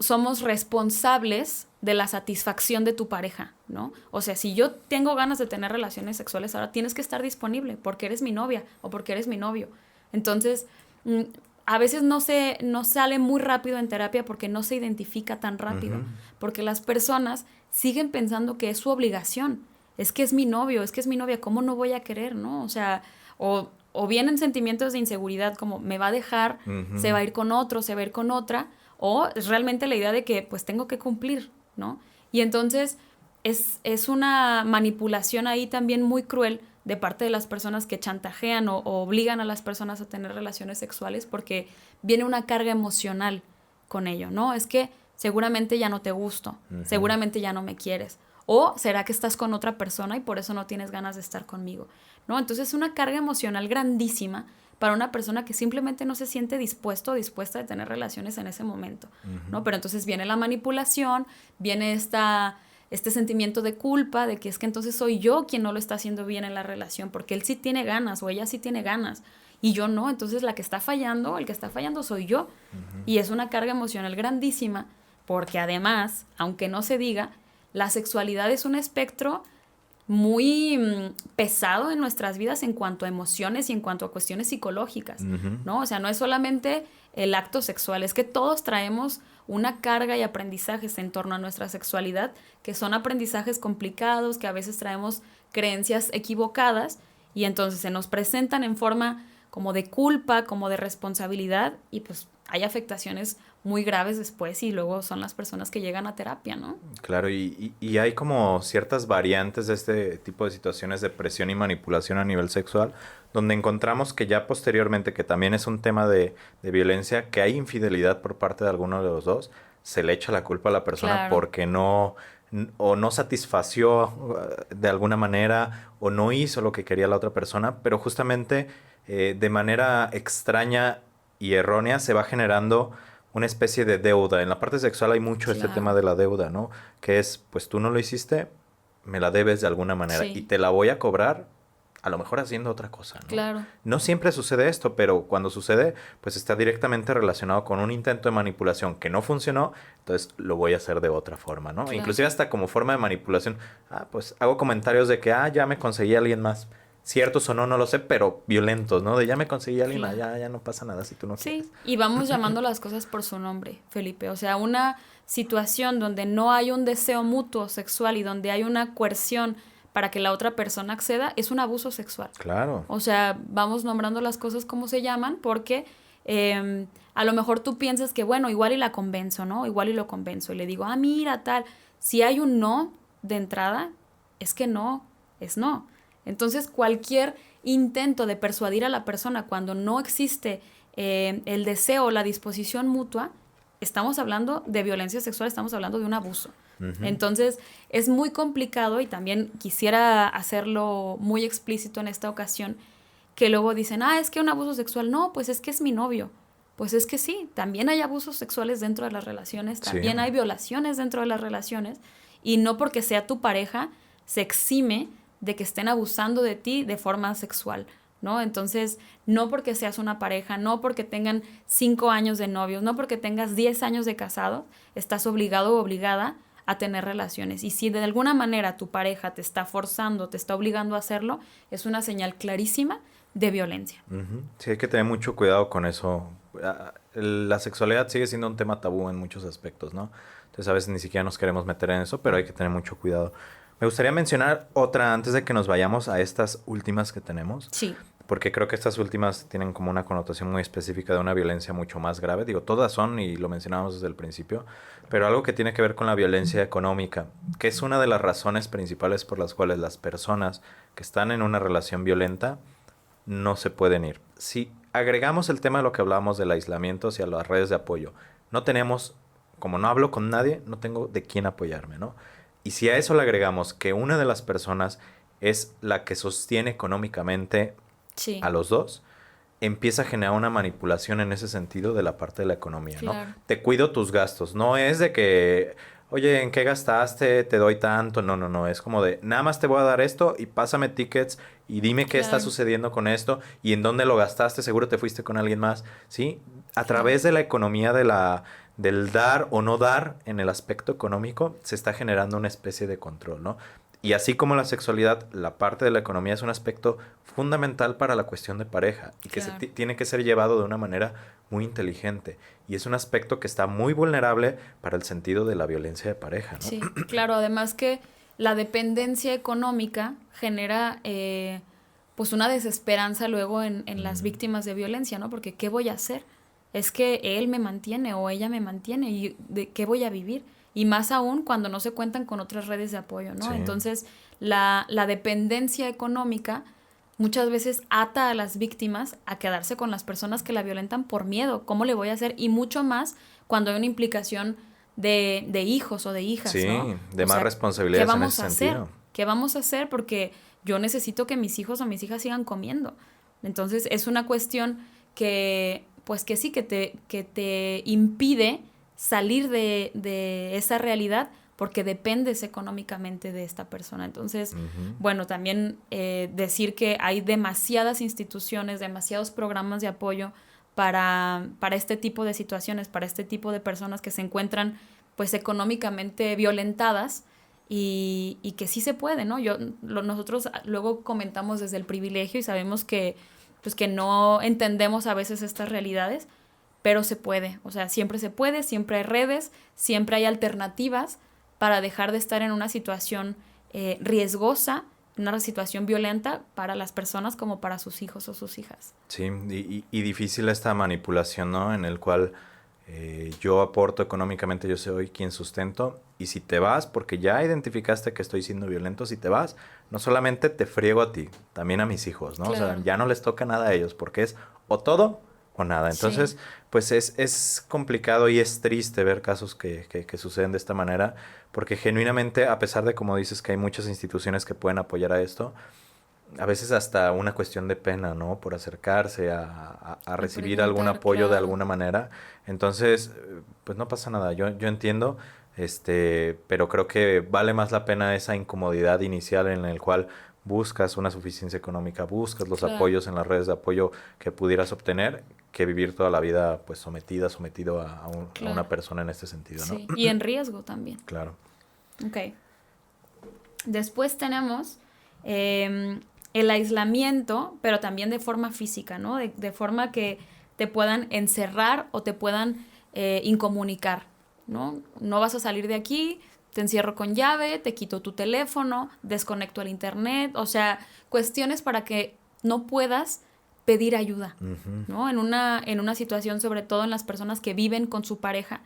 somos responsables de la satisfacción de tu pareja, ¿no? O sea, si yo tengo ganas de tener relaciones sexuales, ahora tienes que estar disponible porque eres mi novia o porque eres mi novio. Entonces, mm, a veces no sale muy rápido en terapia porque no se identifica tan rápido, Ujú. porque las personas siguen pensando que es su obligación. Es que es mi novio, es que es mi novia, ¿cómo no voy a querer, no? O sea, o vienen sentimientos de inseguridad como me va a dejar, se va Ujú. a ir con otro, se va a ir con otra, o es realmente la idea de que pues tengo que cumplir, ¿no? Y entonces es una manipulación ahí también muy cruel de parte de las personas que chantajean o obligan a las personas a tener relaciones sexuales porque viene una carga emocional con ello, ¿no? Es que seguramente ya no te gusto, Ujú. seguramente ya no me quieres, o será que estás con otra persona y por eso no tienes ganas de estar conmigo, ¿no? Entonces es una carga emocional grandísima para una persona que simplemente no se siente dispuesto o dispuesta de tener relaciones en ese momento, Ujú. ¿no? Pero entonces viene la manipulación, viene este sentimiento de culpa, de que es que entonces soy yo quien no lo está haciendo bien en la relación, porque él sí tiene ganas o ella sí tiene ganas y yo no, entonces la que está fallando, el que está fallando soy yo. Ujú. Y es una carga emocional grandísima, porque además, aunque no se diga, la sexualidad es un espectro muy pesado en nuestras vidas en cuanto a emociones y en cuanto a cuestiones psicológicas, Ujú. ¿no? O sea, no es solamente el acto sexual, es que todos traemos una carga y aprendizajes en torno a nuestra sexualidad, que son aprendizajes complicados, que a veces traemos creencias equivocadas y entonces se nos presentan en forma como de culpa, como de responsabilidad y pues hay afectaciones muy graves después y luego son las personas que llegan a terapia, ¿no? Claro, y hay como ciertas variantes de este tipo de situaciones de presión y manipulación a nivel sexual, donde encontramos que ya posteriormente, que también es un tema de violencia, que hay infidelidad por parte de alguno de los dos, se le echa la culpa a la persona Claro. porque o no satisfació de alguna manera o no hizo lo que quería la otra persona, pero justamente de manera extraña y errónea se va generando una especie de deuda. En la parte sexual hay mucho este tema Claro. de la deuda, ¿no? Que es, pues tú no lo hiciste, me la debes de alguna manera y Sí, te la voy a cobrar a lo mejor haciendo otra cosa, ¿no? claro. No siempre sucede esto, pero cuando sucede, pues está directamente relacionado con un intento de manipulación que no funcionó, entonces lo voy a hacer de otra forma, ¿no? Claro. Inclusive hasta como forma de manipulación, pues hago comentarios de que, ya me conseguí a alguien más. Ciertos o no, no lo sé, pero violentos, ¿no? De ya me conseguí a alguien más, Claro. ya no pasa nada si tú no quieres. Sí, y vamos llamando las cosas por su nombre, Felipe. O sea, una situación donde no hay un deseo mutuo sexual y donde hay una coerción para que la otra persona acceda es un abuso sexual. Claro. O sea, vamos nombrando las cosas como se llaman porque a lo mejor tú piensas que, bueno, igual y la convenzo, ¿no? Igual y lo convenzo. Y le digo, mira, tal. Si hay un no de entrada, es que no, es no. Entonces, cualquier intento de persuadir a la persona cuando no existe el deseo o la disposición mutua, estamos hablando de violencia sexual, estamos hablando de un abuso. Ujú. Entonces, es muy complicado y también quisiera hacerlo muy explícito en esta ocasión, que luego dicen, es que un abuso sexual, no, pues es que es mi novio. Pues es que sí, también hay abusos sexuales dentro de las relaciones, Sí. también hay violaciones dentro de las relaciones, y no porque sea tu pareja se exime de que estén abusando de ti de forma sexual, ¿no? Entonces, no porque seas una pareja, no porque tengan 5 años de novios, no porque tengas 10 años de casado, estás obligado o obligada a tener relaciones. Y si de alguna manera tu pareja te está forzando, te está obligando a hacerlo, es una señal clarísima de violencia. Ujú. Sí, hay que tener mucho cuidado con eso. La sexualidad sigue siendo un tema tabú en muchos aspectos, ¿no? Entonces a veces ni siquiera nos queremos meter en eso, pero hay que tener mucho cuidado. Me gustaría mencionar otra antes de que nos vayamos a estas últimas que tenemos, Sí, porque creo que estas últimas tienen como una connotación muy específica de una violencia mucho más grave. Digo, todas son y lo mencionábamos desde el principio, pero algo que tiene que ver con la violencia económica, que es una de las razones principales por las cuales las personas que están en una relación violenta no se pueden ir. Si agregamos el tema de lo que hablábamos del aislamiento hacia las redes de apoyo, no tenemos, como no hablo con nadie, no tengo de quién apoyarme, ¿no? Y si a eso le agregamos que una de las personas es la que sostiene económicamente sí, a los dos, empieza a generar una manipulación en ese sentido de la parte de la economía, ¿no? claro. Te cuido tus gastos, no es de que, oye, ¿en qué gastaste? Te doy tanto, no, es como de, nada más te voy a dar esto y pásame tickets y dime qué está Claro. sucediendo con esto y en dónde lo gastaste, seguro te fuiste con alguien más, ¿sí? A Claro. través de la economía del dar o no dar en el aspecto económico, se está generando una especie de control, ¿no? Y así como la sexualidad, la parte de la economía es un aspecto fundamental para la cuestión de pareja y que Claro. tiene que ser llevado de una manera muy inteligente. Y es un aspecto que está muy vulnerable para el sentido de la violencia de pareja, ¿no? Sí, claro, además que la dependencia económica genera pues una desesperanza luego en las víctimas de violencia, ¿no? Porque ¿qué voy a hacer? Es que él me mantiene o ella me mantiene y ¿de qué voy a vivir? Y más aún cuando no se cuentan con otras redes de apoyo, ¿no? Sí. Entonces, la dependencia económica muchas veces ata a las víctimas a quedarse con las personas que la violentan por miedo. ¿Cómo le voy a hacer? Y mucho más cuando hay una implicación de hijos o de hijas, Sí, ¿no? de O más sea, responsabilidades ¿qué en vamos ese a hacer? sentido. ¿Qué vamos a hacer? Porque yo necesito que mis hijos o mis hijas sigan comiendo. Entonces, es una cuestión que, pues que sí, que te impide salir de esa realidad porque dependes económicamente de esta persona. Entonces, Ujú. bueno, también decir que hay demasiadas instituciones, demasiados programas de apoyo para este tipo de situaciones, para este tipo de personas que se encuentran pues económicamente violentadas y que sí se puede, ¿no? Nosotros luego comentamos desde el privilegio y sabemos que pues que no entendemos a veces estas realidades, pero se puede, o sea, siempre se puede, siempre hay redes, siempre hay alternativas para dejar de estar en una situación riesgosa, una situación violenta para las personas como para sus hijos o sus hijas. Sí, y difícil esta manipulación, ¿no? En el cual yo aporto económicamente, yo soy quien sustento, y si te vas, porque ya identificaste que estoy siendo violento, si te vas, no solamente te friego a ti, también a mis hijos, ¿no? O sea, Claro. ya no les toca nada a ellos, porque es o todo o nada. Sí, Entonces, pues es complicado y es triste ver casos que suceden de esta manera, porque genuinamente, a pesar de, como dices, que hay muchas instituciones que pueden apoyar a esto, a veces hasta una cuestión de pena, ¿no? Por acercarse a a recibir algún preguntar, apoyo de claro. alguna manera. Entonces, pues no pasa nada. Yo entiendo, pero creo que vale más la pena esa incomodidad inicial en el cual buscas una suficiencia económica, buscas los Claro, apoyos en las redes de apoyo que pudieras obtener, que vivir toda la vida, pues sometido a claro. una persona en este sentido, ¿no? Sí, y en riesgo también. Claro. Ok. Después tenemos el aislamiento, pero también de forma física, ¿no? De forma que te puedan encerrar o te puedan incomunicar, ¿no? No vas a salir de aquí, te encierro con llave, te quito tu teléfono, desconecto el internet, o sea, cuestiones para que no puedas pedir ayuda, Ujú. ¿no? En una situación, sobre todo en las personas que viven con su pareja,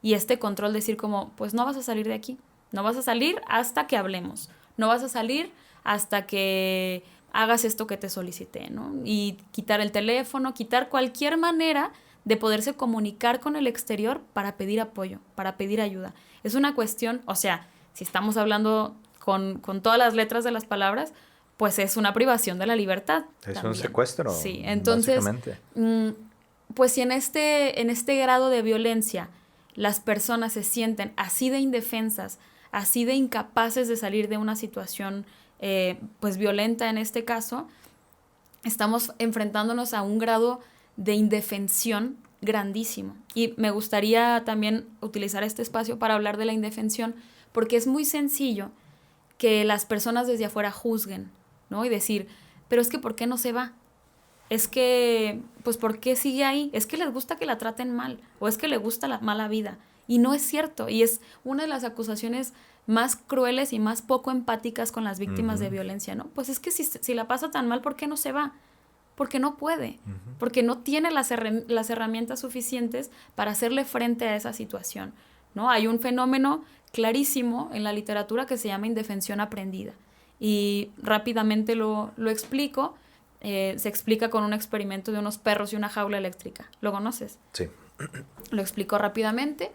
y este control decir como, pues no vas a salir de aquí, no vas a salir hasta que hablemos, no vas a salir hasta que hagas esto que te solicité, ¿no? Y quitar el teléfono, quitar cualquier manera de poderse comunicar con el exterior para pedir apoyo, para pedir ayuda. Es una cuestión, o sea, si estamos hablando con todas las letras de las palabras, pues es una privación de la libertad Es un también. secuestro, Sí, entonces, básicamente. pues si en este grado de violencia las personas se sienten así de indefensas, así de incapaces de salir de una situación pues violenta en este caso, estamos enfrentándonos a un grado de indefensión grandísimo. Y me gustaría también utilizar este espacio para hablar de la indefensión, porque es muy sencillo que las personas desde afuera juzguen, ¿no? Y decir, pero es que ¿por qué no se va? Es que, pues, ¿por qué sigue ahí? Es que les gusta que la traten mal, o es que le gusta la mala vida. Y no es cierto, y es una de las acusaciones más crueles y más poco empáticas con las víctimas de Ujú, violencia, ¿no? Pues es que si la pasa tan mal, ¿por qué no se va? Porque no puede, ujú. porque no tiene las herramientas suficientes para hacerle frente a esa situación, ¿no? Hay un fenómeno clarísimo en la literatura que se llama indefensión aprendida. Y rápidamente lo explico. Se explica con un experimento de unos perros y una jaula eléctrica. ¿Lo conoces? Sí. Lo explico rápidamente.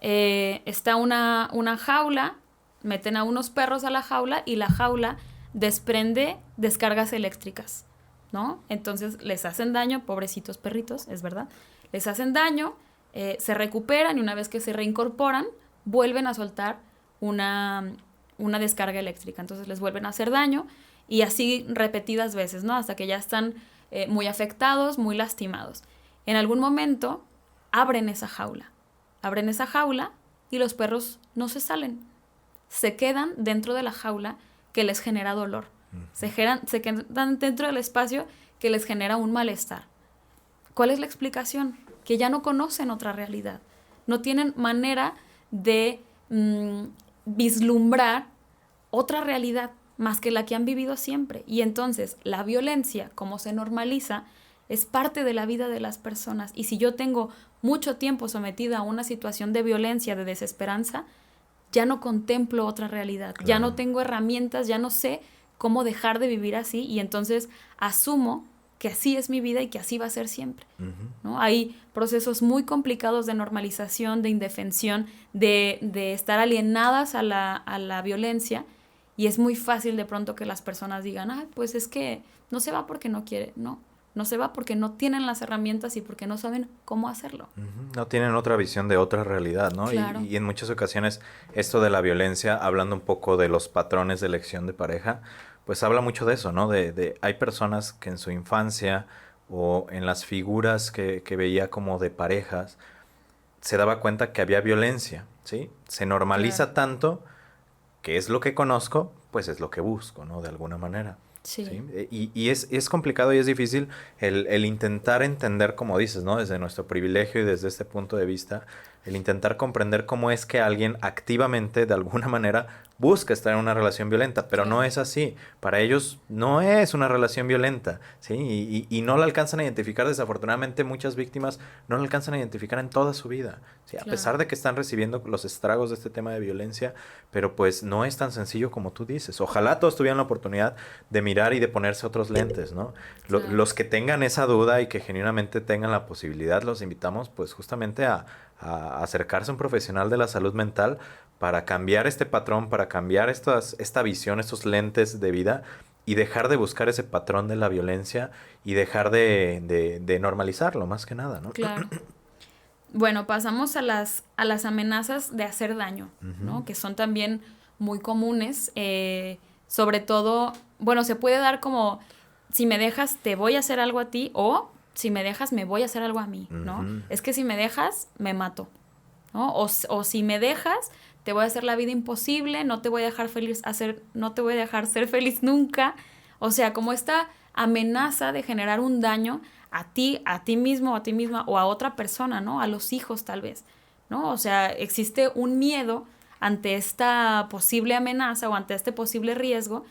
Está una jaula, meten a unos perros a la jaula y la jaula desprende descargas eléctricas, ¿no? Entonces les hacen daño, pobrecitos perritos, es verdad. Les hacen daño, se recuperan y una vez que se reincorporan, vuelven a soltar una descarga eléctrica. Entonces les vuelven a hacer daño y así repetidas veces, ¿no? Hasta que ya están muy afectados, muy lastimados. En algún momento abren esa jaula y los perros no se salen, se quedan dentro de la jaula que les genera dolor, se quedan dentro del espacio que les genera un malestar. ¿Cuál es la explicación? Que ya no conocen otra realidad, no tienen manera de vislumbrar otra realidad más que la que han vivido siempre. Y entonces la violencia, como se normaliza, es parte de la vida de las personas. Y si yo tengo mucho tiempo sometida a una situación de violencia, de desesperanza, ya no contemplo otra realidad, ya no Claro. tengo herramientas, ya no sé cómo dejar de vivir así y entonces asumo que así es mi vida y que así va a ser siempre, Ujú. ¿no? Hay procesos muy complicados de normalización, de indefensión, de estar alienadas a la violencia y es muy fácil de pronto que las personas digan, ah, pues es que no se va porque no quiere, no se va porque no tienen las herramientas y porque no saben cómo hacerlo. Ujú. No tienen otra visión de otra realidad, ¿no? Claro, Y en muchas ocasiones esto de la violencia, hablando un poco de los patrones de elección de pareja, pues habla mucho de eso, ¿no? Hay personas que en su infancia o en las figuras que veía como de parejas, se daba cuenta que había violencia, ¿sí? Se claro, normaliza tanto que es lo que conozco, pues es lo que busco, ¿no? De alguna manera. sí, ¿Sí? Es complicado y es difícil el intentar entender, como dices, ¿no? Desde nuestro privilegio y desde este punto de vista, el intentar comprender cómo es que alguien activamente, de alguna manera, busca estar en una relación violenta, pero no es así. Para ellos no es una relación violenta, ¿sí? Y no la alcanzan a identificar, desafortunadamente muchas víctimas no la alcanzan a identificar en toda su vida, ¿sí? A pesar de que están recibiendo los estragos de este tema de violencia, pero pues no es tan sencillo como tú dices. Ojalá todos tuvieran la oportunidad de mirar y de ponerse otros lentes, ¿no? Los que tengan esa duda y que genuinamente tengan la posibilidad, los invitamos pues justamente a acercarse a un profesional de la salud mental para cambiar este patrón, para cambiar esta visión, estos lentes de vida y dejar de buscar ese patrón de la violencia y dejar de normalizarlo, más que nada, ¿no? Claro. Bueno, pasamos a las amenazas de hacer daño, ¿no? Que son también muy comunes, sobre todo, bueno, se puede dar como, si me dejas, te voy a hacer algo a ti, o si me dejas, me voy a hacer algo a mí, ¿no? Es que si me dejas, me mato, ¿no? O si me dejas, te voy a hacer la vida imposible, no te voy a dejar no te voy a dejar ser feliz nunca. O sea, como esta amenaza de generar un daño a ti mismo, a ti misma, o a otra persona, ¿no? A los hijos, tal vez, ¿no? O sea, existe un miedo ante esta posible amenaza o ante este posible riesgo,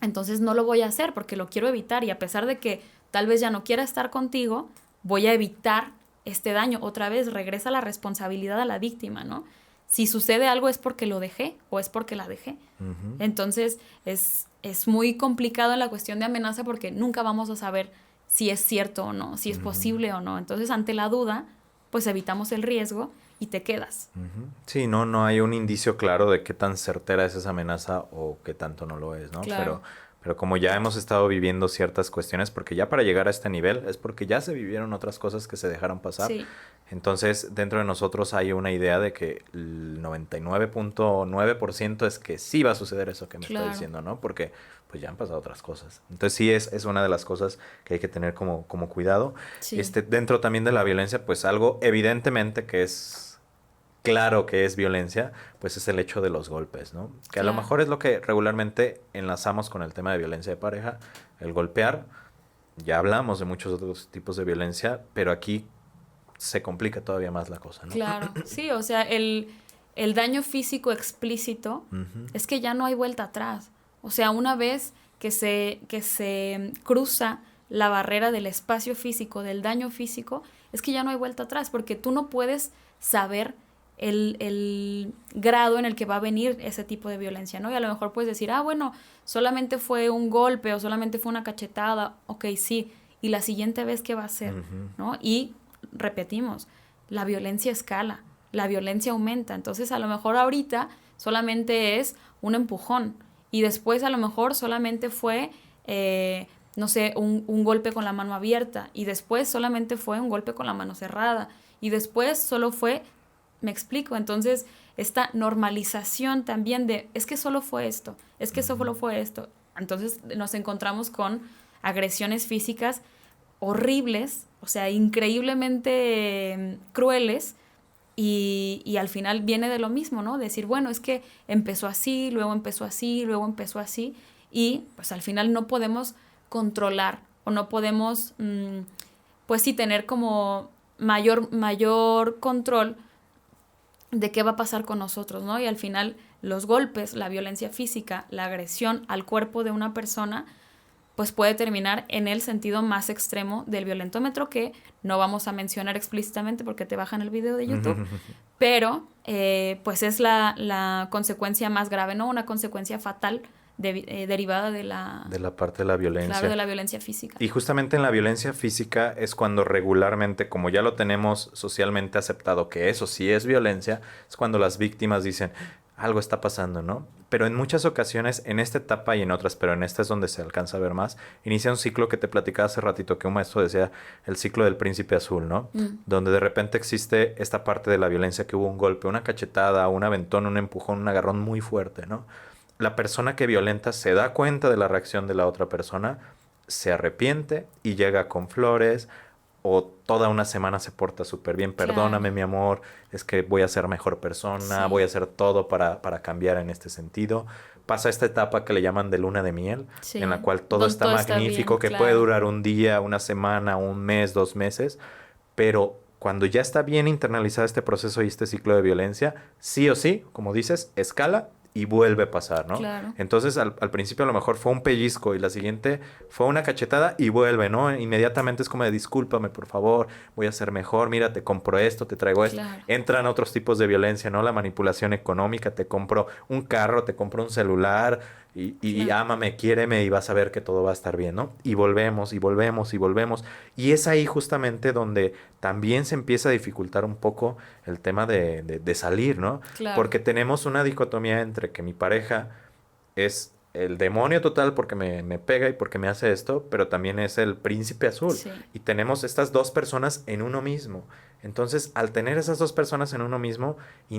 entonces no lo voy a hacer porque lo quiero evitar, y a pesar de que tal vez ya no quiera estar contigo, voy a evitar este daño. Otra vez regresa la responsabilidad a la víctima, ¿no? Si sucede algo es porque lo dejé o es porque la dejé. Entonces es muy complicado en la cuestión de amenaza porque nunca vamos a saber si es cierto o no, si es posible o no. Entonces, ante la duda, pues evitamos el riesgo y te quedas. Sí, no hay un indicio claro de qué tan certera es esa amenaza o qué tanto no lo es, ¿no? Claro. Pero como ya hemos estado viviendo ciertas cuestiones, porque ya para llegar a este nivel es porque ya se vivieron otras cosas que se dejaron pasar. Sí. Entonces, dentro de nosotros hay una idea de que el 99.9% es que sí va a suceder eso que me está diciendo, ¿no? Porque pues ya han pasado otras cosas. Entonces sí es una de las cosas que hay que tener como cuidado. Sí. Dentro también de la violencia, pues algo evidentemente que es claro que es violencia, pues es el hecho de los golpes, ¿no? Que a lo mejor es lo que regularmente enlazamos con el tema de violencia de pareja, el golpear. Ya hablamos de muchos otros tipos de violencia, pero aquí se complica todavía más la cosa, ¿no? Claro, sí, o sea, el daño físico explícito es que ya no hay vuelta atrás. O sea, una vez que se cruza la barrera del espacio físico, del daño físico, es que ya no hay vuelta atrás, porque tú no puedes saber el grado en el que va a venir ese tipo de violencia, ¿no? Y a lo mejor puedes decir, bueno, solamente fue un golpe o solamente fue una cachetada, ok, sí, y la siguiente vez, ¿qué va a ser? ¿No? Y repetimos, la violencia escala, la violencia aumenta, entonces a lo mejor ahorita solamente es un empujón y después a lo mejor solamente fue, no sé, un golpe con la mano abierta y después solamente fue un golpe con la mano cerrada y después solo fue, me explico, entonces esta normalización también de, es que solo fue esto, es que solo fue esto, entonces nos encontramos con agresiones físicas horribles, o sea, increíblemente crueles, y al final viene de lo mismo, ¿no? Decir, bueno, es que empezó así, luego empezó así, luego empezó así, y pues al final no podemos controlar o no podemos, pues sí, tener como mayor control de qué va a pasar con nosotros, ¿no? Y al final los golpes, la violencia física, la agresión al cuerpo de una persona, pues puede terminar en el sentido más extremo del violentómetro, que no vamos a mencionar explícitamente porque te bajan el video de YouTube, pero pues es la consecuencia más grave, ¿no? Una consecuencia fatal derivada de la parte de la violencia. Claro, de la violencia física. Y justamente en la violencia física es cuando regularmente, como ya lo tenemos socialmente aceptado que eso sí es violencia, es cuando las víctimas dicen, algo está pasando, ¿no? Pero en muchas ocasiones, en esta etapa y en otras, pero en esta es donde se alcanza a ver más, inicia un ciclo que te platicaba hace ratito, que un maestro decía, el ciclo del príncipe azul, ¿no? Donde de repente existe esta parte de la violencia que hubo un golpe, una cachetada, un aventón, un empujón, un agarrón muy fuerte, ¿no? La persona que violenta se da cuenta de la reacción de la otra persona, se arrepiente y llega con flores, o toda una semana se porta súper bien, perdóname mi amor, es que voy a ser mejor persona, voy a hacer todo para cambiar en este sentido. Pasa esta etapa que le llaman de luna de miel, en la cual todo está magnífico, que puede durar un día, una semana, un mes, 2 meses, pero cuando ya está bien internalizado este proceso y este ciclo de violencia, sí o sí, como dices, escala y vuelve a pasar, ¿no? Claro. Entonces, al principio a lo mejor fue un pellizco y la siguiente fue una cachetada y vuelve, ¿no? Inmediatamente es como de discúlpame, por favor, voy a ser mejor, mira, te compro esto, te traigo esto. Claro. Entran otros tipos de violencia, ¿no? La manipulación económica, te compro un carro, te compro un celular y Claro. ámame, quiéreme y vas a ver que todo va a estar bien, ¿no? Y volvemos y volvemos y volvemos. Y es ahí justamente donde también se empieza a dificultar un poco el tema de salir, ¿no? Claro. Porque tenemos una dicotomía entre que mi pareja es el demonio total porque me pega y porque me hace esto, pero también es el príncipe azul. Sí. Y tenemos estas dos personas en uno mismo. Entonces, al tener esas dos personas en uno mismo,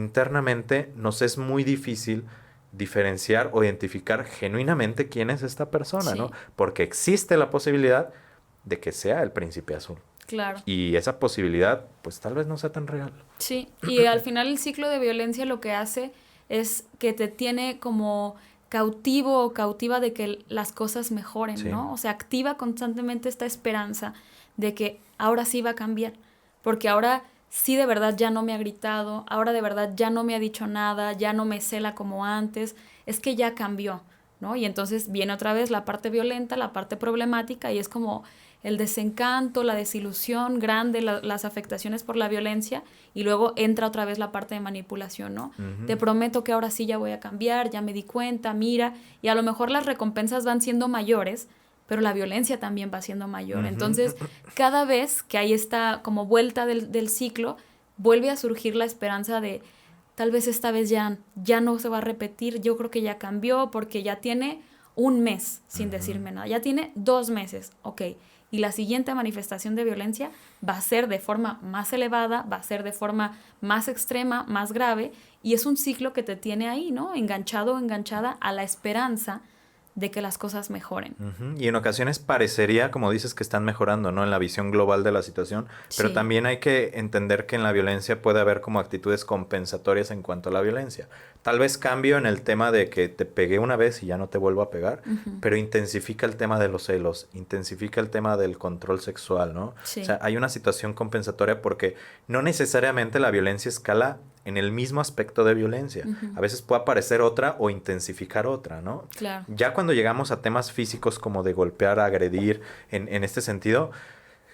internamente nos es muy difícil diferenciar o identificar genuinamente quién es esta persona, Sí. ¿no? Porque existe la posibilidad de que sea el príncipe azul. Claro. Y esa posibilidad, pues tal vez no sea tan real. Sí, y al final el ciclo de violencia lo que hace es que te tiene como cautivo o cautiva de que las cosas mejoren, Sí. ¿no? O sea, activa constantemente esta esperanza de que ahora sí va a cambiar, porque ahora sí de verdad ya no me ha gritado, ahora de verdad ya no me ha dicho nada, ya no me cela como antes, es que ya cambió, ¿no? Y entonces viene otra vez la parte violenta, la parte problemática y es como el desencanto, la desilusión grande, las afectaciones por la violencia y luego entra otra vez la parte de manipulación, ¿no? Ujú. Te prometo que ahora sí ya voy a cambiar, ya me di cuenta, mira, y a lo mejor las recompensas van siendo mayores, pero la violencia también va siendo mayor. Ujú. Entonces, cada vez que hay esta como vuelta del ciclo, vuelve a surgir la esperanza de tal vez esta vez ya no se va a repetir, yo creo que ya cambió porque ya tiene un mes sin decirme nada, ya tiene 2 meses, ok. Y la siguiente manifestación de violencia va a ser de forma más elevada, va a ser de forma más extrema, más grave, y es un ciclo que te tiene ahí, ¿no? Enganchado o enganchada a la esperanza de que las cosas mejoren. Ujú. Y en ocasiones parecería, como dices, que están mejorando, ¿no? En la visión global de la situación, pero Sí. también hay que entender que en la violencia puede haber como actitudes compensatorias en cuanto a la violencia. Tal vez cambio en el tema de que te pegué una vez y ya no te vuelvo a pegar, Ujú. pero intensifica el tema de los celos, intensifica el tema del control sexual, ¿no? Sí. O sea, hay una situación compensatoria porque no necesariamente la violencia escala en el mismo aspecto de violencia. Ujú. A veces puede aparecer otra o intensificar otra, ¿no? Claro. Ya cuando llegamos a temas físicos como de golpear, agredir, en este sentido,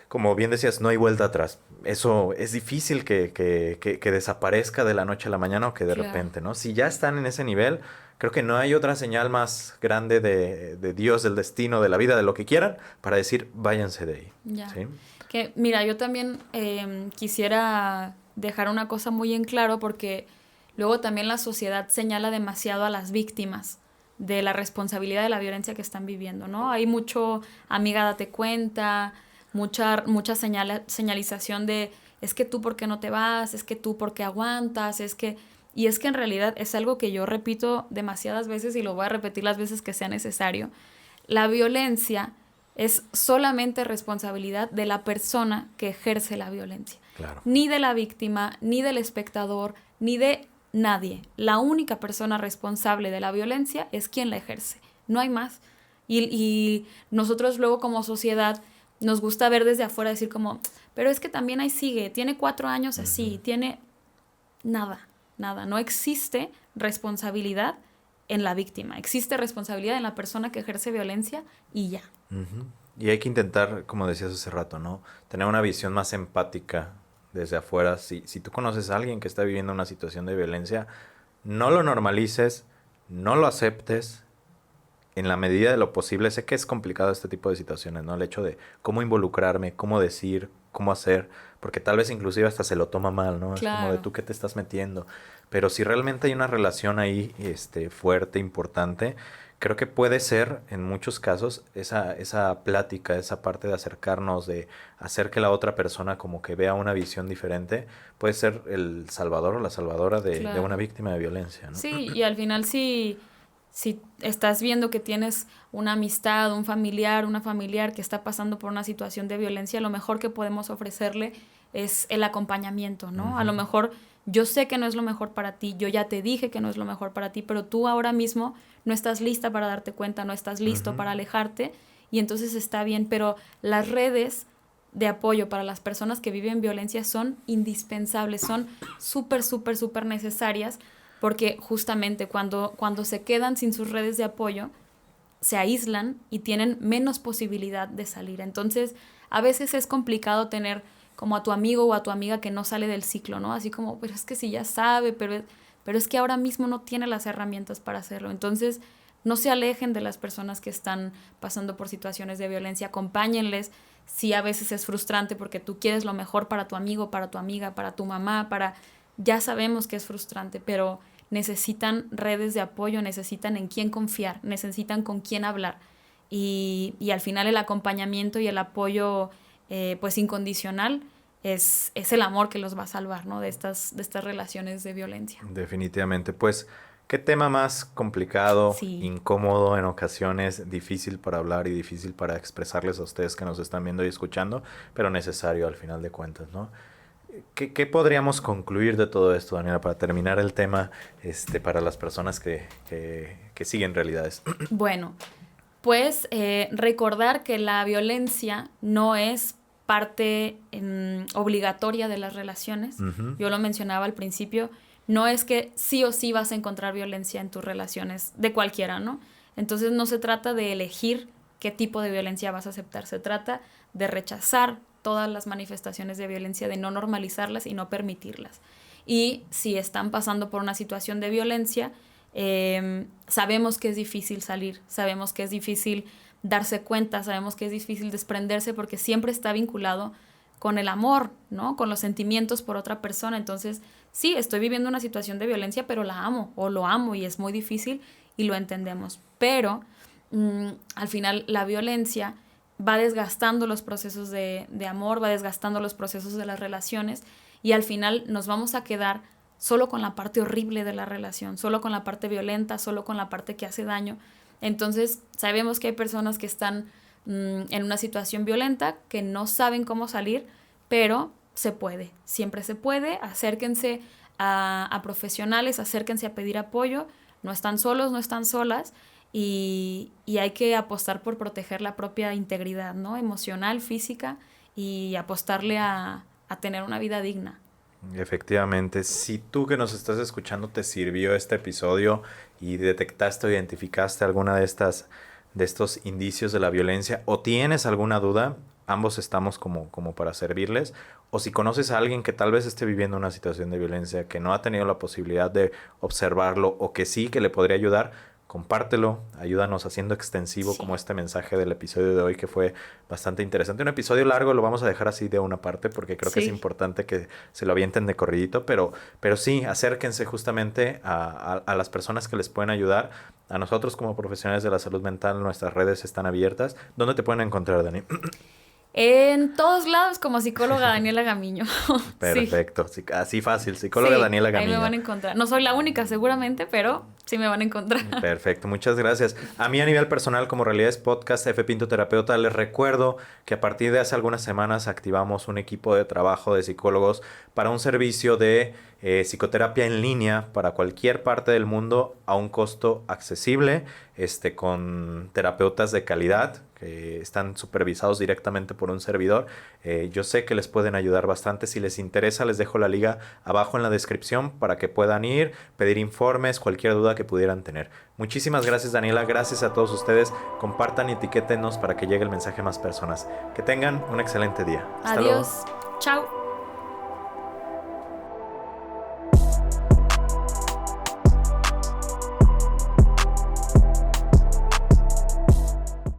como bien decías, no hay vuelta atrás. Eso es difícil que desaparezca de la noche a la mañana o que de Claro. repente, ¿no? Si ya están en ese nivel, creo que no hay otra señal más grande de Dios, del destino, de la vida, de lo que quieran, para decir, váyanse de ahí. Ya. ¿Sí? Que, mira, yo también quisiera dejar una cosa muy en claro porque luego también la sociedad señala demasiado a las víctimas de la responsabilidad de la violencia que están viviendo, ¿no? Hay mucho, amiga, date cuenta, mucha señalización de, es que tú por qué no te vas, es que tú por qué aguantas, es que... Y es que en realidad es algo que yo repito demasiadas veces y lo voy a repetir las veces que sea necesario. La violencia es solamente responsabilidad de la persona que ejerce la violencia. Claro. Ni de la víctima, ni del espectador, ni de nadie. La única persona responsable de la violencia es quien la ejerce. No hay más. Y nosotros luego como sociedad nos gusta ver desde afuera, decir como, pero es que también ahí sigue, tiene 4 años así, tiene... Nada. No existe responsabilidad en la víctima. Existe responsabilidad en la persona que ejerce violencia y ya. Ujú. Y hay que intentar, como decías hace rato, ¿no? Tener una visión más empática desde afuera. Si tú conoces a alguien que está viviendo una situación de violencia, no lo normalices, no lo aceptes. En la medida de lo posible, sé que es complicado este tipo de situaciones, ¿no? El hecho de cómo involucrarme, cómo decir, cómo hacer, porque tal vez inclusive hasta se lo toma mal, ¿no? Es como de Claro. tú qué te estás metiendo. Pero si realmente hay una relación ahí, fuerte, importante, creo que puede ser, en muchos casos, esa plática, esa parte de acercarnos, de hacer que la otra persona como que vea una visión diferente, puede ser el salvador o la salvadora de una Claro. víctima de violencia, ¿no? Sí, y al final si estás viendo que tienes una amistad, un familiar, una familiar que está pasando por una situación de violencia, lo mejor que podemos ofrecerle es el acompañamiento, ¿no? A lo Ujú. mejor yo sé que no es lo mejor para ti, yo ya te dije que no es lo mejor para ti, pero tú ahora mismo no estás lista para darte cuenta, no estás listo Ujú. para alejarte y entonces está bien, pero las redes de apoyo para las personas que viven violencia son indispensables, son súper necesarias porque justamente cuando se quedan sin sus redes de apoyo, se aíslan y tienen menos posibilidad de salir. Entonces, a veces es complicado tener como a tu amigo o a tu amiga que no sale del ciclo, ¿no? Así como, pero es que sí ya sabe, pero es que ahora mismo no tiene las herramientas para hacerlo. Entonces, no se alejen de las personas que están pasando por situaciones de violencia, acompáñenles. Sí, a veces es frustrante porque tú quieres lo mejor para tu amigo, para tu amiga, para tu mamá, ya sabemos que es frustrante, pero necesitan redes de apoyo, necesitan en quién confiar, necesitan con quién hablar. Y al final el acompañamiento y el apoyo pues incondicional es el amor que los va a salvar, ¿no? de estas relaciones de violencia. Definitivamente. Pues, qué tema más complicado, Sí. incómodo en ocasiones, difícil para hablar y difícil para expresarles a ustedes que nos están viendo y escuchando, pero necesario al final de cuentas, ¿no? ¿Qué podríamos concluir de todo esto, Daniela, para terminar el tema para las personas que siguen realidades? Bueno, pues recordar que la violencia no es parte obligatoria de las relaciones. Uh-huh. Yo lo mencionaba al principio, no es que sí o sí vas a encontrar violencia en tus relaciones de cualquiera, ¿no? Entonces no se trata de elegir qué tipo de violencia vas a aceptar, se trata de rechazar todas las manifestaciones de violencia, de no normalizarlas y no permitirlas. Y si están pasando por una situación de violencia, sabemos que es difícil salir, sabemos que es difícil darse cuenta, sabemos que es difícil desprenderse porque siempre está vinculado con el amor, ¿no? Con los sentimientos por otra persona. Entonces, sí, estoy viviendo una situación de violencia, pero la amo o lo amo y es muy difícil y lo entendemos. Pero al final la violencia va desgastando los procesos de amor, va desgastando los procesos de las relaciones y al final nos vamos a quedar solo con la parte horrible de la relación, solo con la parte violenta, solo con la parte que hace daño. Entonces sabemos que hay personas que están en una situación violenta, que no saben cómo salir, pero se puede, siempre se puede. Acérquense a profesionales, acérquense a pedir apoyo, no están solos, no están solas. Y hay que apostar por proteger la propia integridad, ¿no? Emocional, física, y apostarle a tener una vida digna. Efectivamente, si tú que nos estás escuchando te sirvió este episodio y detectaste o identificaste alguna de estos indicios de la violencia o tienes alguna duda, ambos estamos como para servirles. O si conoces a alguien que tal vez esté viviendo una situación de violencia, que no ha tenido la posibilidad de observarlo o que sí, que le podría ayudar, compártelo, ayúdanos haciendo extensivo como este mensaje del episodio de hoy que fue bastante interesante. Un episodio largo lo vamos a dejar así de una parte porque creo que es importante que se lo avienten de corridito, pero sí, acérquense justamente a las personas que les pueden ayudar. A nosotros como profesionales de la salud mental, nuestras redes están abiertas. ¿Dónde te pueden encontrar, Dani? En todos lados como psicóloga Daniela Gamiño. Perfecto, sí. Así fácil, psicóloga Daniela Gamiño. Ahí me van a encontrar. No soy la única seguramente, pero sí me van a encontrar. Perfecto, muchas gracias. A mí a nivel personal como Realidades Podcast, F. Pinto Terapeuta, les recuerdo que a partir de hace algunas semanas activamos un equipo de trabajo de psicólogos para un servicio de psicoterapia en línea para cualquier parte del mundo a un costo accesible, con terapeutas de calidad que están supervisados directamente por un servidor. Yo sé que les pueden ayudar bastante. Si les interesa, les dejo la liga abajo en la descripción para que puedan ir, pedir informes, cualquier duda que pudieran tener. Muchísimas gracias, Daniela. Gracias a todos ustedes. Compartan y etiquétenos para que llegue el mensaje a más personas. Que tengan un excelente día. Hasta luego. Adiós. Chao.